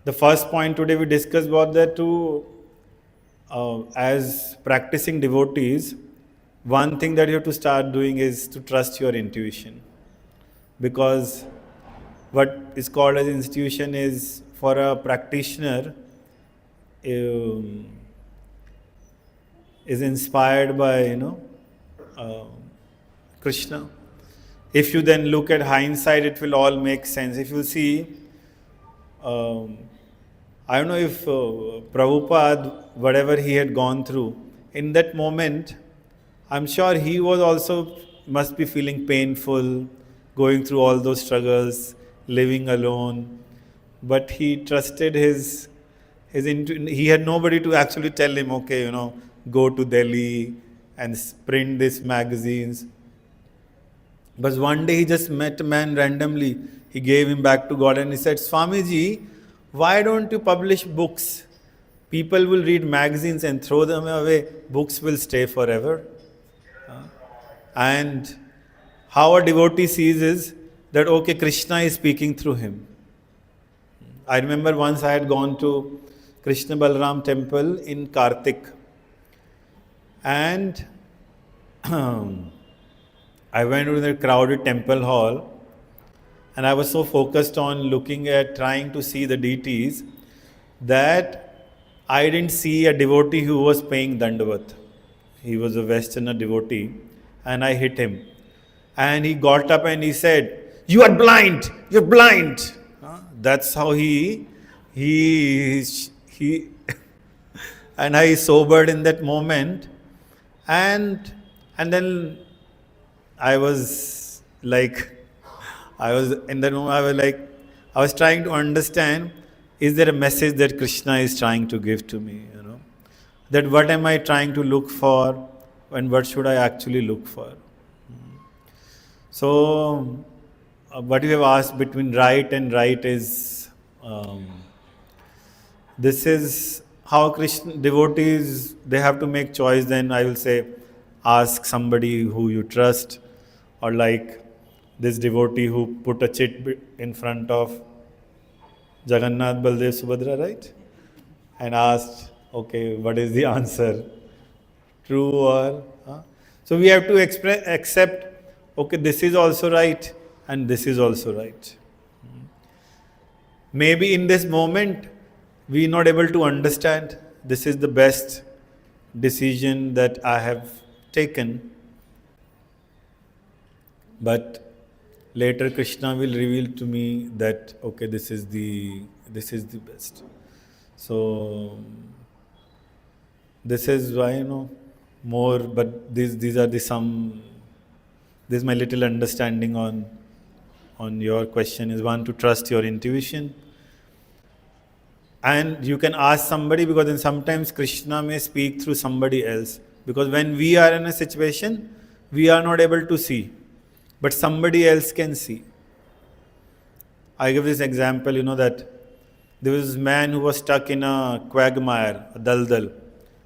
the first point today we discussed about that as practicing devotees, one thing that you have to start doing is to trust your intuition. Because what is called as intuition is, for a practitioner, is inspired by, Krishna. If you then look at hindsight, it will all make sense. If you see, I don't know if Prabhupada, whatever he had gone through, in that moment, I'm sure he was also must be feeling painful, going through all those struggles, living alone. But he trusted he had nobody to actually tell him, okay, go to Delhi and print these magazines. But one day he just met a man randomly. He gave him back to God and he said, Swamiji, why don't you publish books? People will read magazines and throw them away. Books will stay forever. And how a devotee sees is that, okay, Krishna is speaking through him. I remember once I had gone to Krishna Balram temple in Kartik. And I went to the crowded temple hall and I was so focused on looking at trying to see the deities that I didn't see a devotee who was paying Dandavat. He was a Westerner devotee and I hit him. And he got up and he said, "You are blind! You're blind!" That's how he and I sobered in that moment. And then I was in that moment, I was trying to understand, is there a message that Krishna is trying to give to me? That what am I trying to look for and what should I actually look for? So, what you have asked between right and right is, this is how Krishna devotees, they have to make choice. Then I will say, ask somebody who you trust, or like this devotee who put a chit in front of Jagannath, Baldev, Subhadra, right? And asked, okay, what is the answer? True or? So we have to accept, okay, this is also right and this is also right. Maybe in this moment, we are not able to understand this is the best decision that I have taken. But later Krishna will reveal to me that, okay, this is the best. So this is why, more, but these are this is my little understanding on your question is, one, to trust your intuition. And you can ask somebody, because then sometimes Krishna may speak through somebody else. Because when we are in a situation, we are not able to see, but somebody else can see. I give this example, that there was this man who was stuck in a quagmire, a daldal,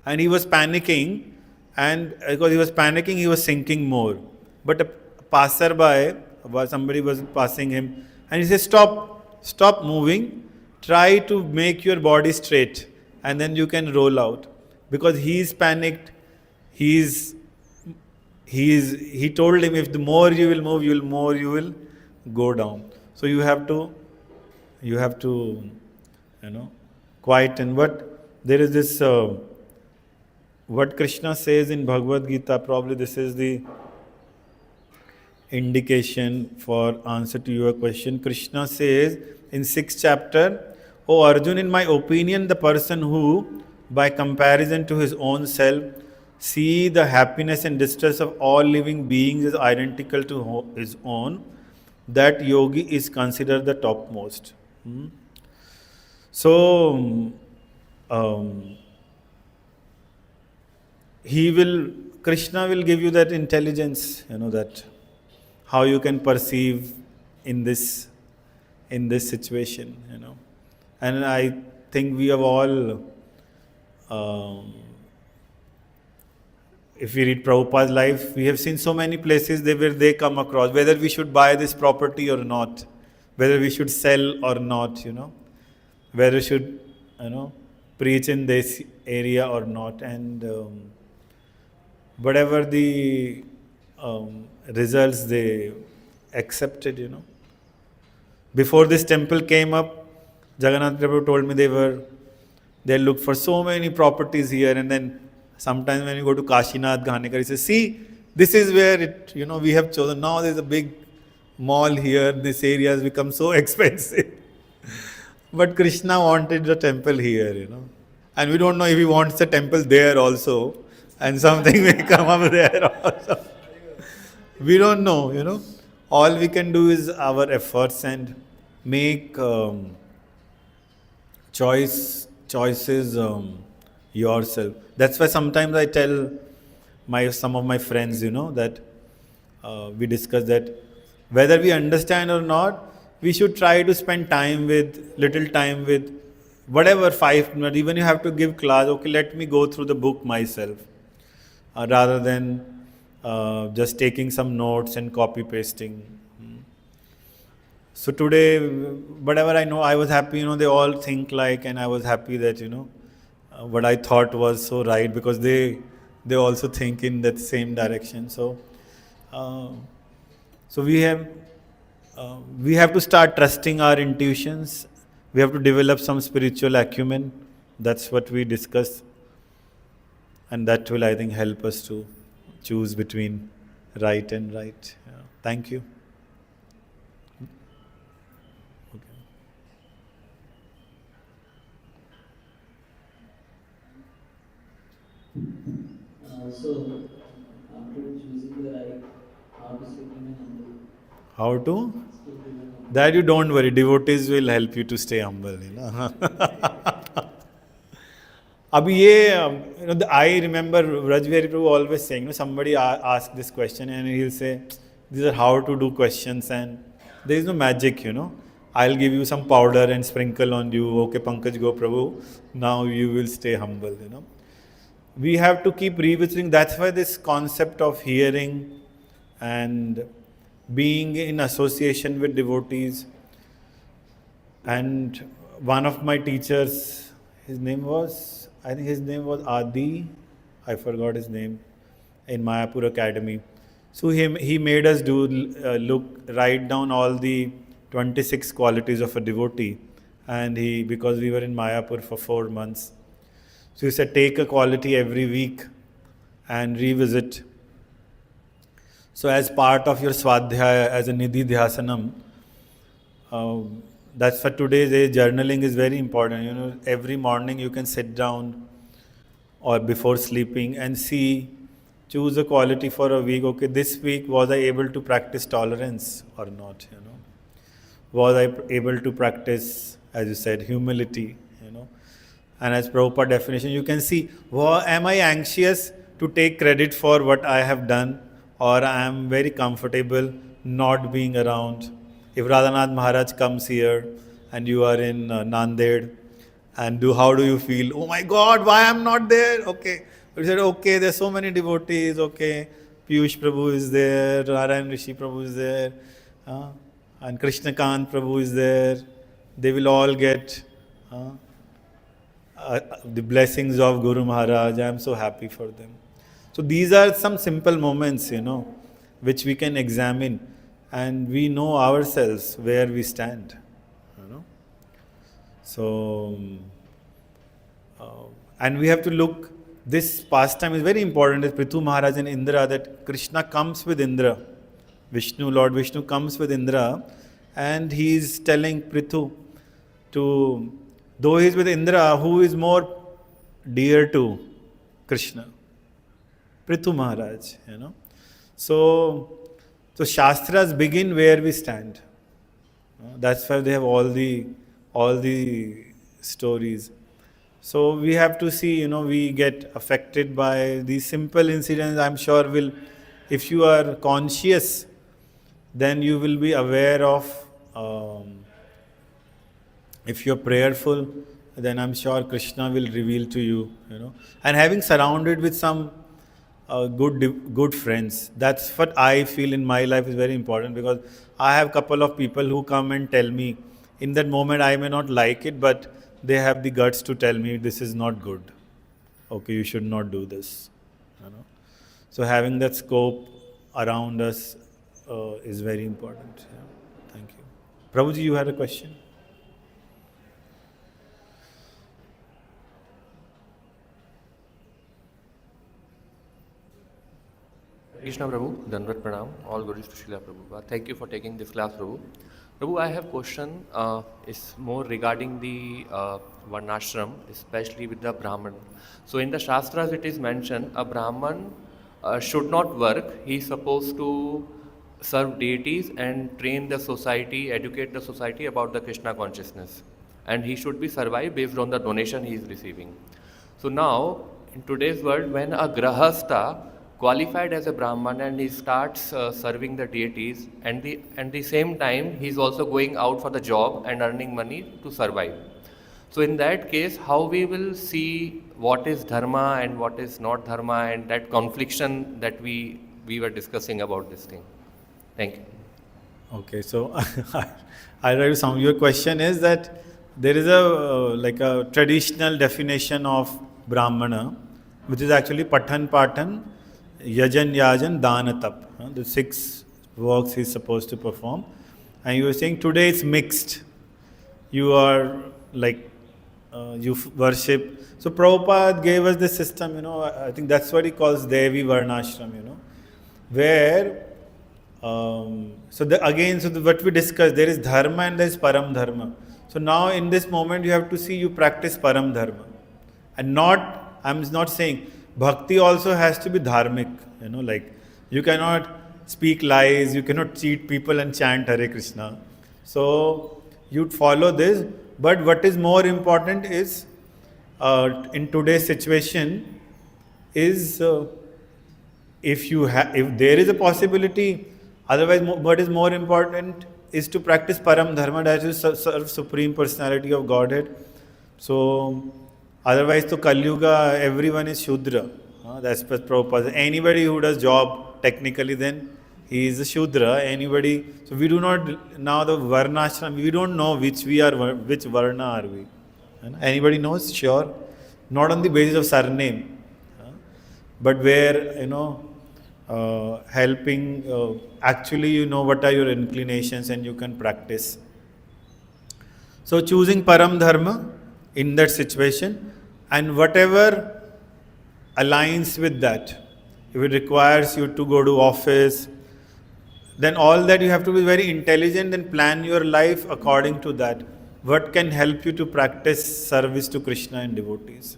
and he was panicking, and because he was panicking, he was sinking more. But a passerby, somebody was passing him, and he said, stop moving, try to make your body straight, and then you can roll out. Because he is panicked, he told him, if the more you will move, you will go down. So you have to quieten. But there is this, what Krishna says in Bhagavad Gita, probably this is the indication for answer to your question. Krishna says in 6th chapter, "O Arjun, in my opinion, the person who, by comparison to his own self, see the happiness and distress of all living beings is identical to his own, that yogi is considered the topmost." So Krishna will give you that intelligence, that how you can perceive in this situation, And I think we have all, if we read Prabhupada's life, we have seen so many places where they come across, whether we should buy this property or not, whether we should sell or not, whether we should, preach in this area or not. And whatever the results they accepted, Before this temple came up, Jagannath Prabhu told me they looked for so many properties here, and then sometimes when you go to Kashinath, Ghanekar, he says, see, this is where we have chosen. Now there's a big mall here, this area has become so expensive. But Krishna wanted the temple here, And we don't know if he wants the temple there also, and something may come up there also. We don't know, All we can do is our efforts and make choices yourself. That's why sometimes I tell some of my friends, that we discuss that whether we understand or not, we should try to spend little time with whatever 5 minutes. Even you have to give class, okay, let me go through the book myself, rather than just taking some notes and copy pasting. So today, whatever I know, I was happy, they all think like, and I was happy that, what I thought was so right, because they also think in that same direction. So we have to start trusting our intuitions. We have to develop some spiritual acumen. That's what we discuss. And that will, I think, help us to choose between right and right. Yeah. Thank you. So, after choosing the right, how to stay humble? How to? That you don't worry. Devotees will help you to stay humble. Abhi ye, I remember Rajvihari Prabhu always saying, somebody asked this question and he'll say, these are how to do questions, and there is no magic, I'll give you some powder and sprinkle on you. Okay, Pankaj, go Prabhu. Now you will stay humble, We have to keep revisiting. That's why this concept of hearing and being in association with devotees. And one of my teachers, his name was Adi, I forgot his name, in Mayapur Academy. So he made us write down all the 26 qualities of a devotee. And because we were in Mayapur for 4 months, so he said, take a quality every week and revisit. So as part of your Swadhyaya, as a Nidhi Dhyasanam, that's for today's day, journaling is very important. Every morning you can sit down or before sleeping and choose a quality for a week. Okay, this week, was I able to practice tolerance or not? Was I able to practice, as you said, humility? And as Prabhupada definition, you can see, am I anxious to take credit for what I have done, or I am very comfortable not being around? If Radhanath Maharaj comes here and you are in Nanded, and how do you feel? Oh my God, why I'm not there? Okay. But he said, okay, there's so many devotees, okay. Piyush Prabhu is there, Narayan Rishi Prabhu is there, and Krishna Kant Prabhu is there. They will all get the blessings of Guru Maharaj. I am so happy for them. So these are some simple moments, which we can examine, and we know ourselves where we stand. So, and we have to look, this pastime is very important, as Prithu Maharaj and Indra, that Krishna comes with Indra. Lord Vishnu comes with Indra, and he is telling Prithu though he is with Indra, who is more dear to Krishna? Prithu Maharaj, So Shastras begin where we stand. That's why they have all the stories. So we have to see, we get affected by these simple incidents. I'm sure if you are conscious, then you will be aware of, if you're prayerful, then I'm sure Krishna will reveal to you, And having surrounded with some good friends, that's what I feel in my life is very important, because I have a couple of people who come and tell me, in that moment I may not like it, but they have the guts to tell me this is not good. Okay, you should not do this. So having that scope around us is very important. Yeah. Thank you. Prabhuji, you had a question? Krishna Prabhu, Dandavat Pranam, all glories to Srila Prabhupada. Thank you for taking this class, Prabhu. Prabhu, I have question. It's more regarding the Varnashram, especially with the Brahman. So in the Shastras it is mentioned, a Brahman should not work. He is supposed to serve deities and train the society, educate the society about the Krishna consciousness. And he should be survived based on the donation he is receiving. So now, in today's world, when a Grahastha qualified as a Brahman and he starts serving the deities, and the same time he is also going out for the job and earning money to survive. So in that case, how we will see what is dharma and what is not dharma, and that confliction that we were discussing about this thing. Thank you. Okay, so I read some. Your question is that there is a traditional definition of Brahmana, which is actually Pathan Patan, Yajan Yajan, Dana Tap. The 6 works he's supposed to perform. And you were saying today it's mixed. You are you worship. So Prabhupada gave us this system, I think that's what he calls Devi Varnashram, where, what we discussed, there is dharma and there is param dharma. So now in this moment you have to see you practice param dharma. And I'm not saying, bhakti also has to be dharmic, you cannot speak lies, you cannot cheat people and chant Hare Krishna. So you'd follow this, but what is more important is, in today's situation, is if there is a possibility, otherwise what is more important is to practice param dharma, that is to serve Supreme Personality of Godhead. So otherwise to Kali Yuga, everyone is Shudra. That's what Prabhupada. Anybody who does job technically, then he is a Shudra. Anybody. So we do not, now the Varnashram, we don't know which Varna are we. Anybody knows? Sure. Not on the basis of surname, but where, helping, actually what are your inclinations and you can practice. So choosing param dharma in that situation, and whatever aligns with that. If it requires you to go to office, then all that you have to be very intelligent and plan your life according to that. What can help you to practice service to Krishna and devotees?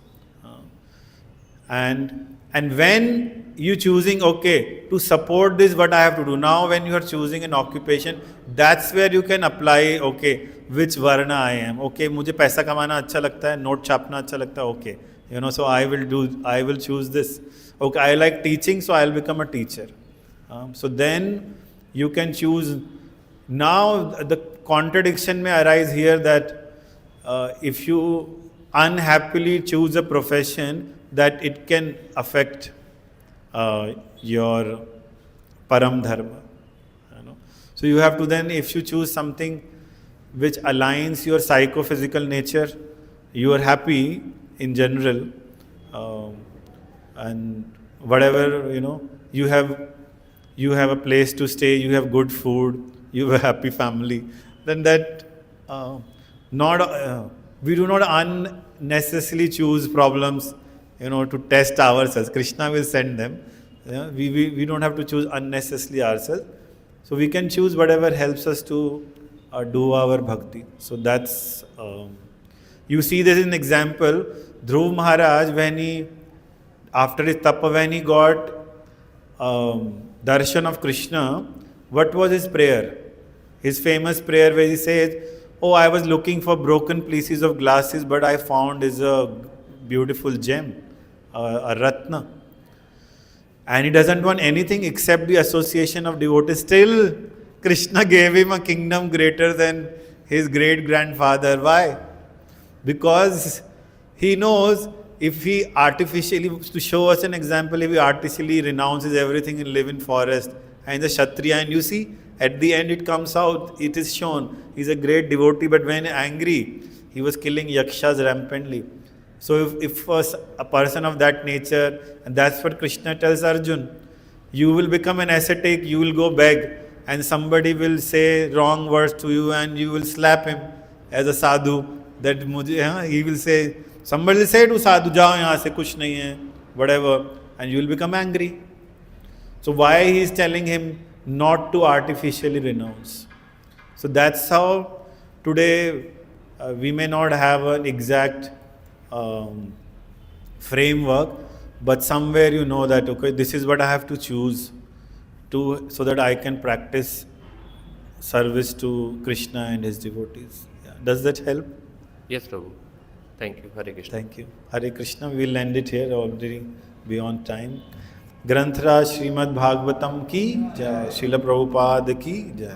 And when you choosing, to support this, what I have to do. Now when you are choosing an occupation, that's where you can apply, which varna I am. मुझे पैसा कमाना अच्छा लगता है, note छापना अच्छा लगता है, so I will choose this. I like teaching, so I'll become a teacher. So then you can choose. Now the contradiction may arise here that if you unhappily choose a profession, that it can affect your param dharma. So you have to then, if you choose something which aligns your psychophysical nature, you are happy in general, and whatever, you have a place to stay, you have good food, you have a happy family, then that we do not unnecessarily choose problems, to test ourselves. Krishna will send them. We don't have to choose unnecessarily ourselves. So we can choose whatever helps us to do our bhakti. So that's, you see this in example, Dhruv Maharaj, after his tapa, when he got darshan of Krishna, what was his prayer? His famous prayer where he says, oh, I was looking for broken pieces of glasses, but I found is a beautiful gem, a ratna. And he doesn't want anything except the association of devotees. Still, Krishna gave him a kingdom greater than his great-grandfather. Why? Because he knows if he artificially, to show us an example, if he artificially renounces everything and live in forest, and the Kshatriya, and you see, at the end it comes out, it is shown, he's a great devotee, but when angry, he was killing yakshas rampantly. So if a person of that nature, and that's what Krishna tells Arjun, you will become an ascetic, you will go beg, and somebody will say wrong words to you and you will slap him as a sadhu, that he will say, somebody will say to sadhu, jao yahan se, kuch nahi hai, whatever, and you will become angry. So why he is telling him not to artificially renounce? So that's how today we may not have an exact framework, but somewhere you know that, okay, this is what I have to choose to, so that I can practice service to Krishna and his devotees. Yeah. Does that help? Yes, Prabhu. Thank you. Hare Krishna. Thank you. Hare Krishna. We will end it here, already beyond time. Granthra Srimad Bhagavatam ki jai. Srila Prabhupada ki jai.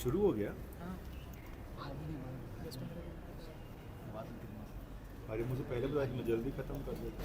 शुरू हो गया? अरे मुझे पहले बताया कि मैं जल्दी खत्म कर देता।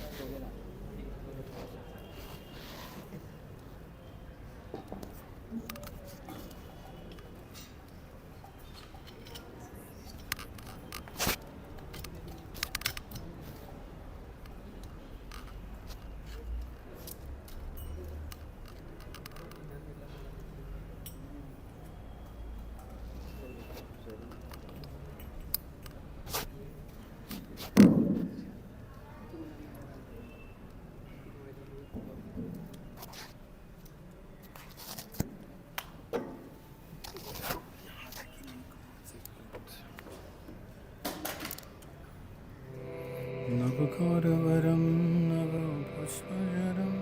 नवकारवरं नवपुष्पजरं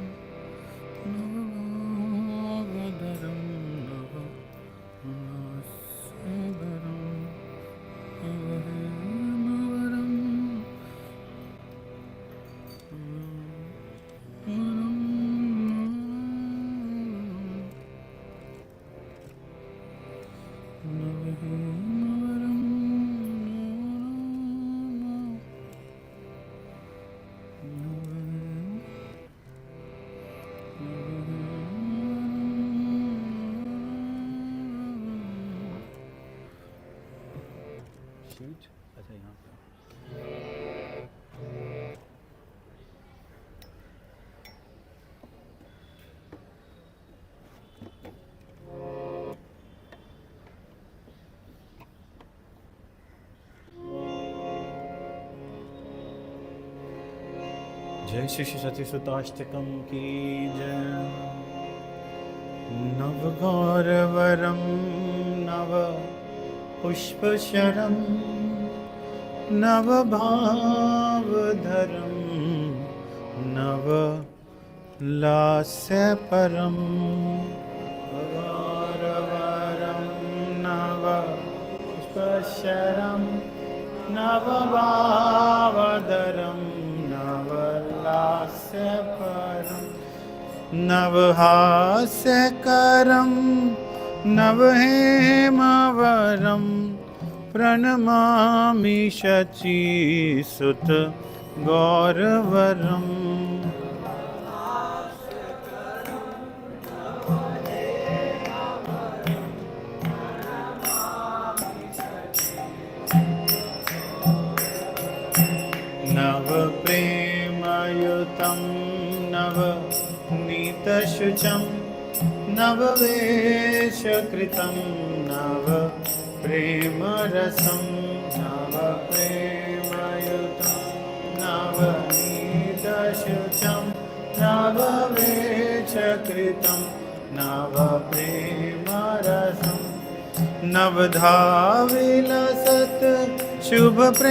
नवमावदरं नवनास्यगरं नवहेमवरं अच्छा यहाँ पे जय श्री सती सुताष्टकम की जय। नवगौरवरं नव पुष्पशरं नवभावधरं नवलास्यपरं नवगौरवरं नव पुष्पशरं नवभावधरं नवलास्यपरं नवहास्यकरं नवहेमवरं प्रणमामि शचीसुत गौरवरम्। नवप्रेमयुतं नवनीतशुचं नववेशकृतं नवप्रेमरसं नवप्रेमयुतं नवनीतशुचं नववेशकृतं नवप्रेमरसं नवधा विलसत् शुभप्रेममयं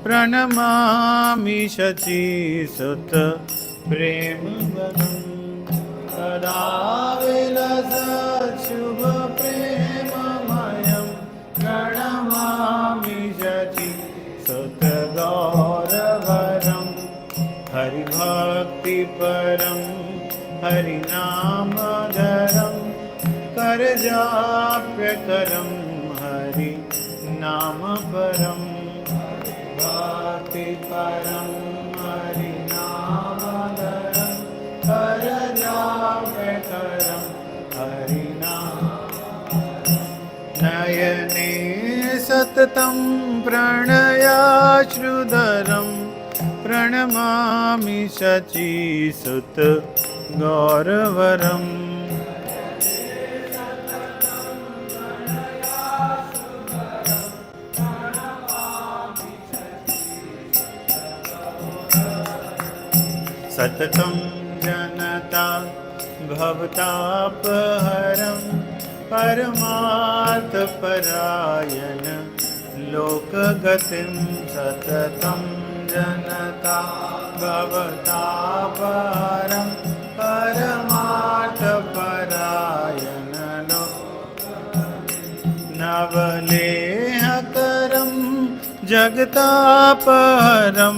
प्रणमामि शचीसुत प्रेमवनं तदा विलसत् शुभप्रेममयं प्रणमामि शचीसुत गौरवरं हरिभक्तिपरं हरिनामधरं करजाप्यकरं हरि नाम परं भक्तिपरं हरि नामधरं करजाप्यकरं हरि नाम नयने सततं प्रणयाश्रुधरं प्रणमामि शचीसुत गौरवरम् सततं जनता भवतापहरं परमार्थपरायण लोकगतिं सततं जनता भवतापहरं परमार्थपरायण नवलेहकरं जगतापहरं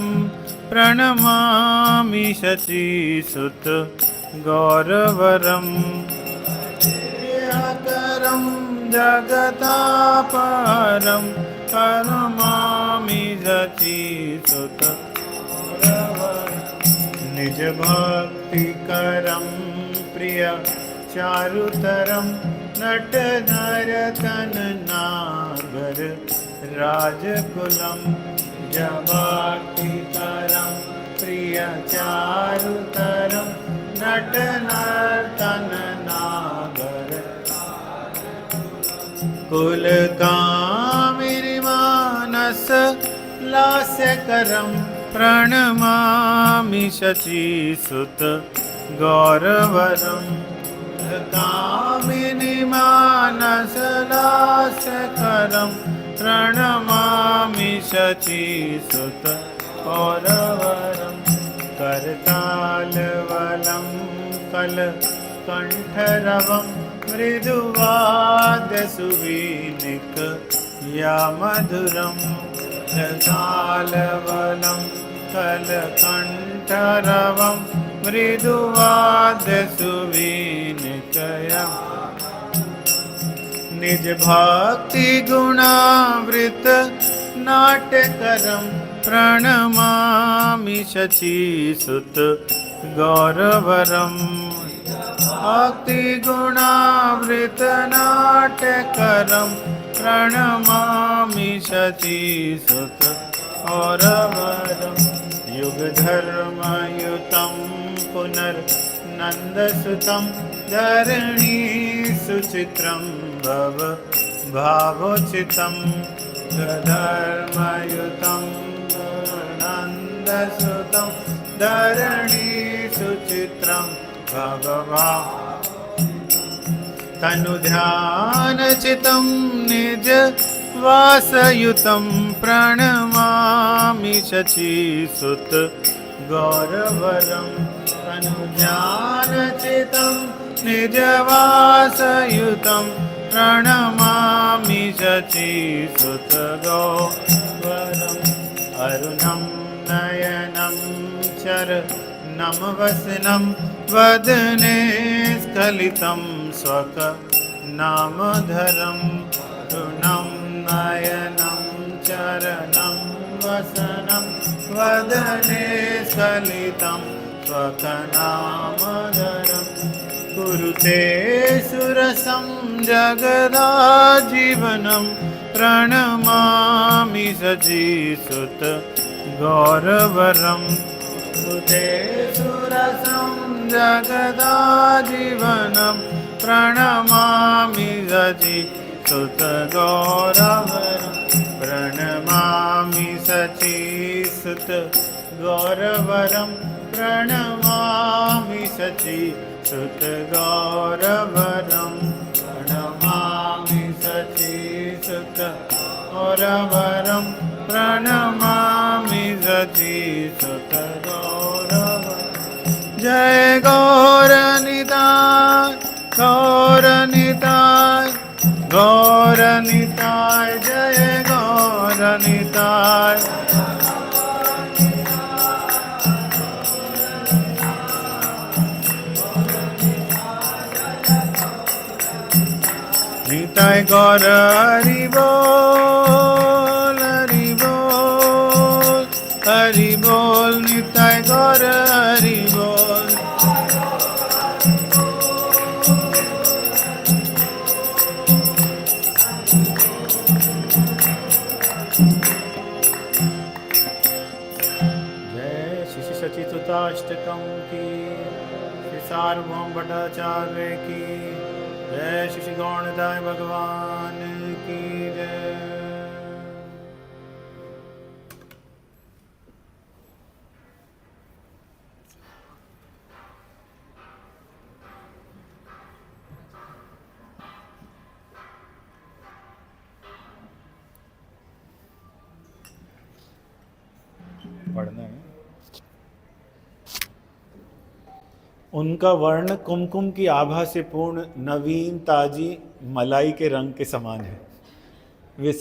प्रणमामि शचीसुत गौरवरं लेहकरं जगतापहरं प्रणमामि शचीसुत गौरवरं निजभक्तिकरं प्रिय चारुतरं नटनरतननागर राजकुलं जभक्तिकरं प्रिय चारुतरं नटनर्तननागर कुलकामिनिमानस लास्यकरं प्रणमामि शचीसुत गौरवरं कामिनीमानसलास्यकरं प्रणमामि शचीसुत गौरवरं करतालवलं कलकण्ठरवं मृदुवाद्यसुवीनिक या मधुरं करतालवलं कलकण्ठरवं मृदुवाद्यसुवीनिकया निज भक्ति गुणावृत नाट्यकरं प्रणमामि शचीसुत गौरवरं भक्ति गुणावृत नाट्यकरं प्रणमामि शचीसुत गौरवरं युगधर्मयुतं पुनर्नन्दसुतं धरणी सुचित्रं भव भावोचितं धर्मयुतं नन्दसुतं धरणी सुचित्रं भगवा तनुध्यानचितं निज वासयुतं प्रणमामि शचीसुत गौरवरं तनुध्यानचितं निजवासयुतं प्रणमामि शचीसुत गौरवरम् अरुणं नयनं चरणं वसनं वदने स्खलितं स्वकनामधरम् अरुणं नयनं चरणं वसनं वदने स्खलितं स्वकनामधरम् कुरुते सुरसं जगदाजीवनं प्रणमामि शचीसुत गौरवरं कुरुते सुरसं जगदाजीवनं प्रणमामि शचीसुत गौरवरं प्रणमामि शचीसुत गौरवरं प्रणमामि शचीसुत गौरवरं प्रणमामि गौरवरं प्रणमामि सतीसुत गौरव। जय गौरनिताय गौरनिताय गौरनिताय जय गौरनिताय। निताय गौर हरि बोल हरि बोल हरि बोल। निताय गौर हरि बोल। जय श्री सचितुताष्टकम की, श्री सार्वभौम भट्टाचार्य की जय, श्री गौणदाय भगवान की जय। पढ़ना है। उनका वर्ण कुमकुम की आभा से पूर्ण नवीन ताजी मलाई के रंग के समान है। वे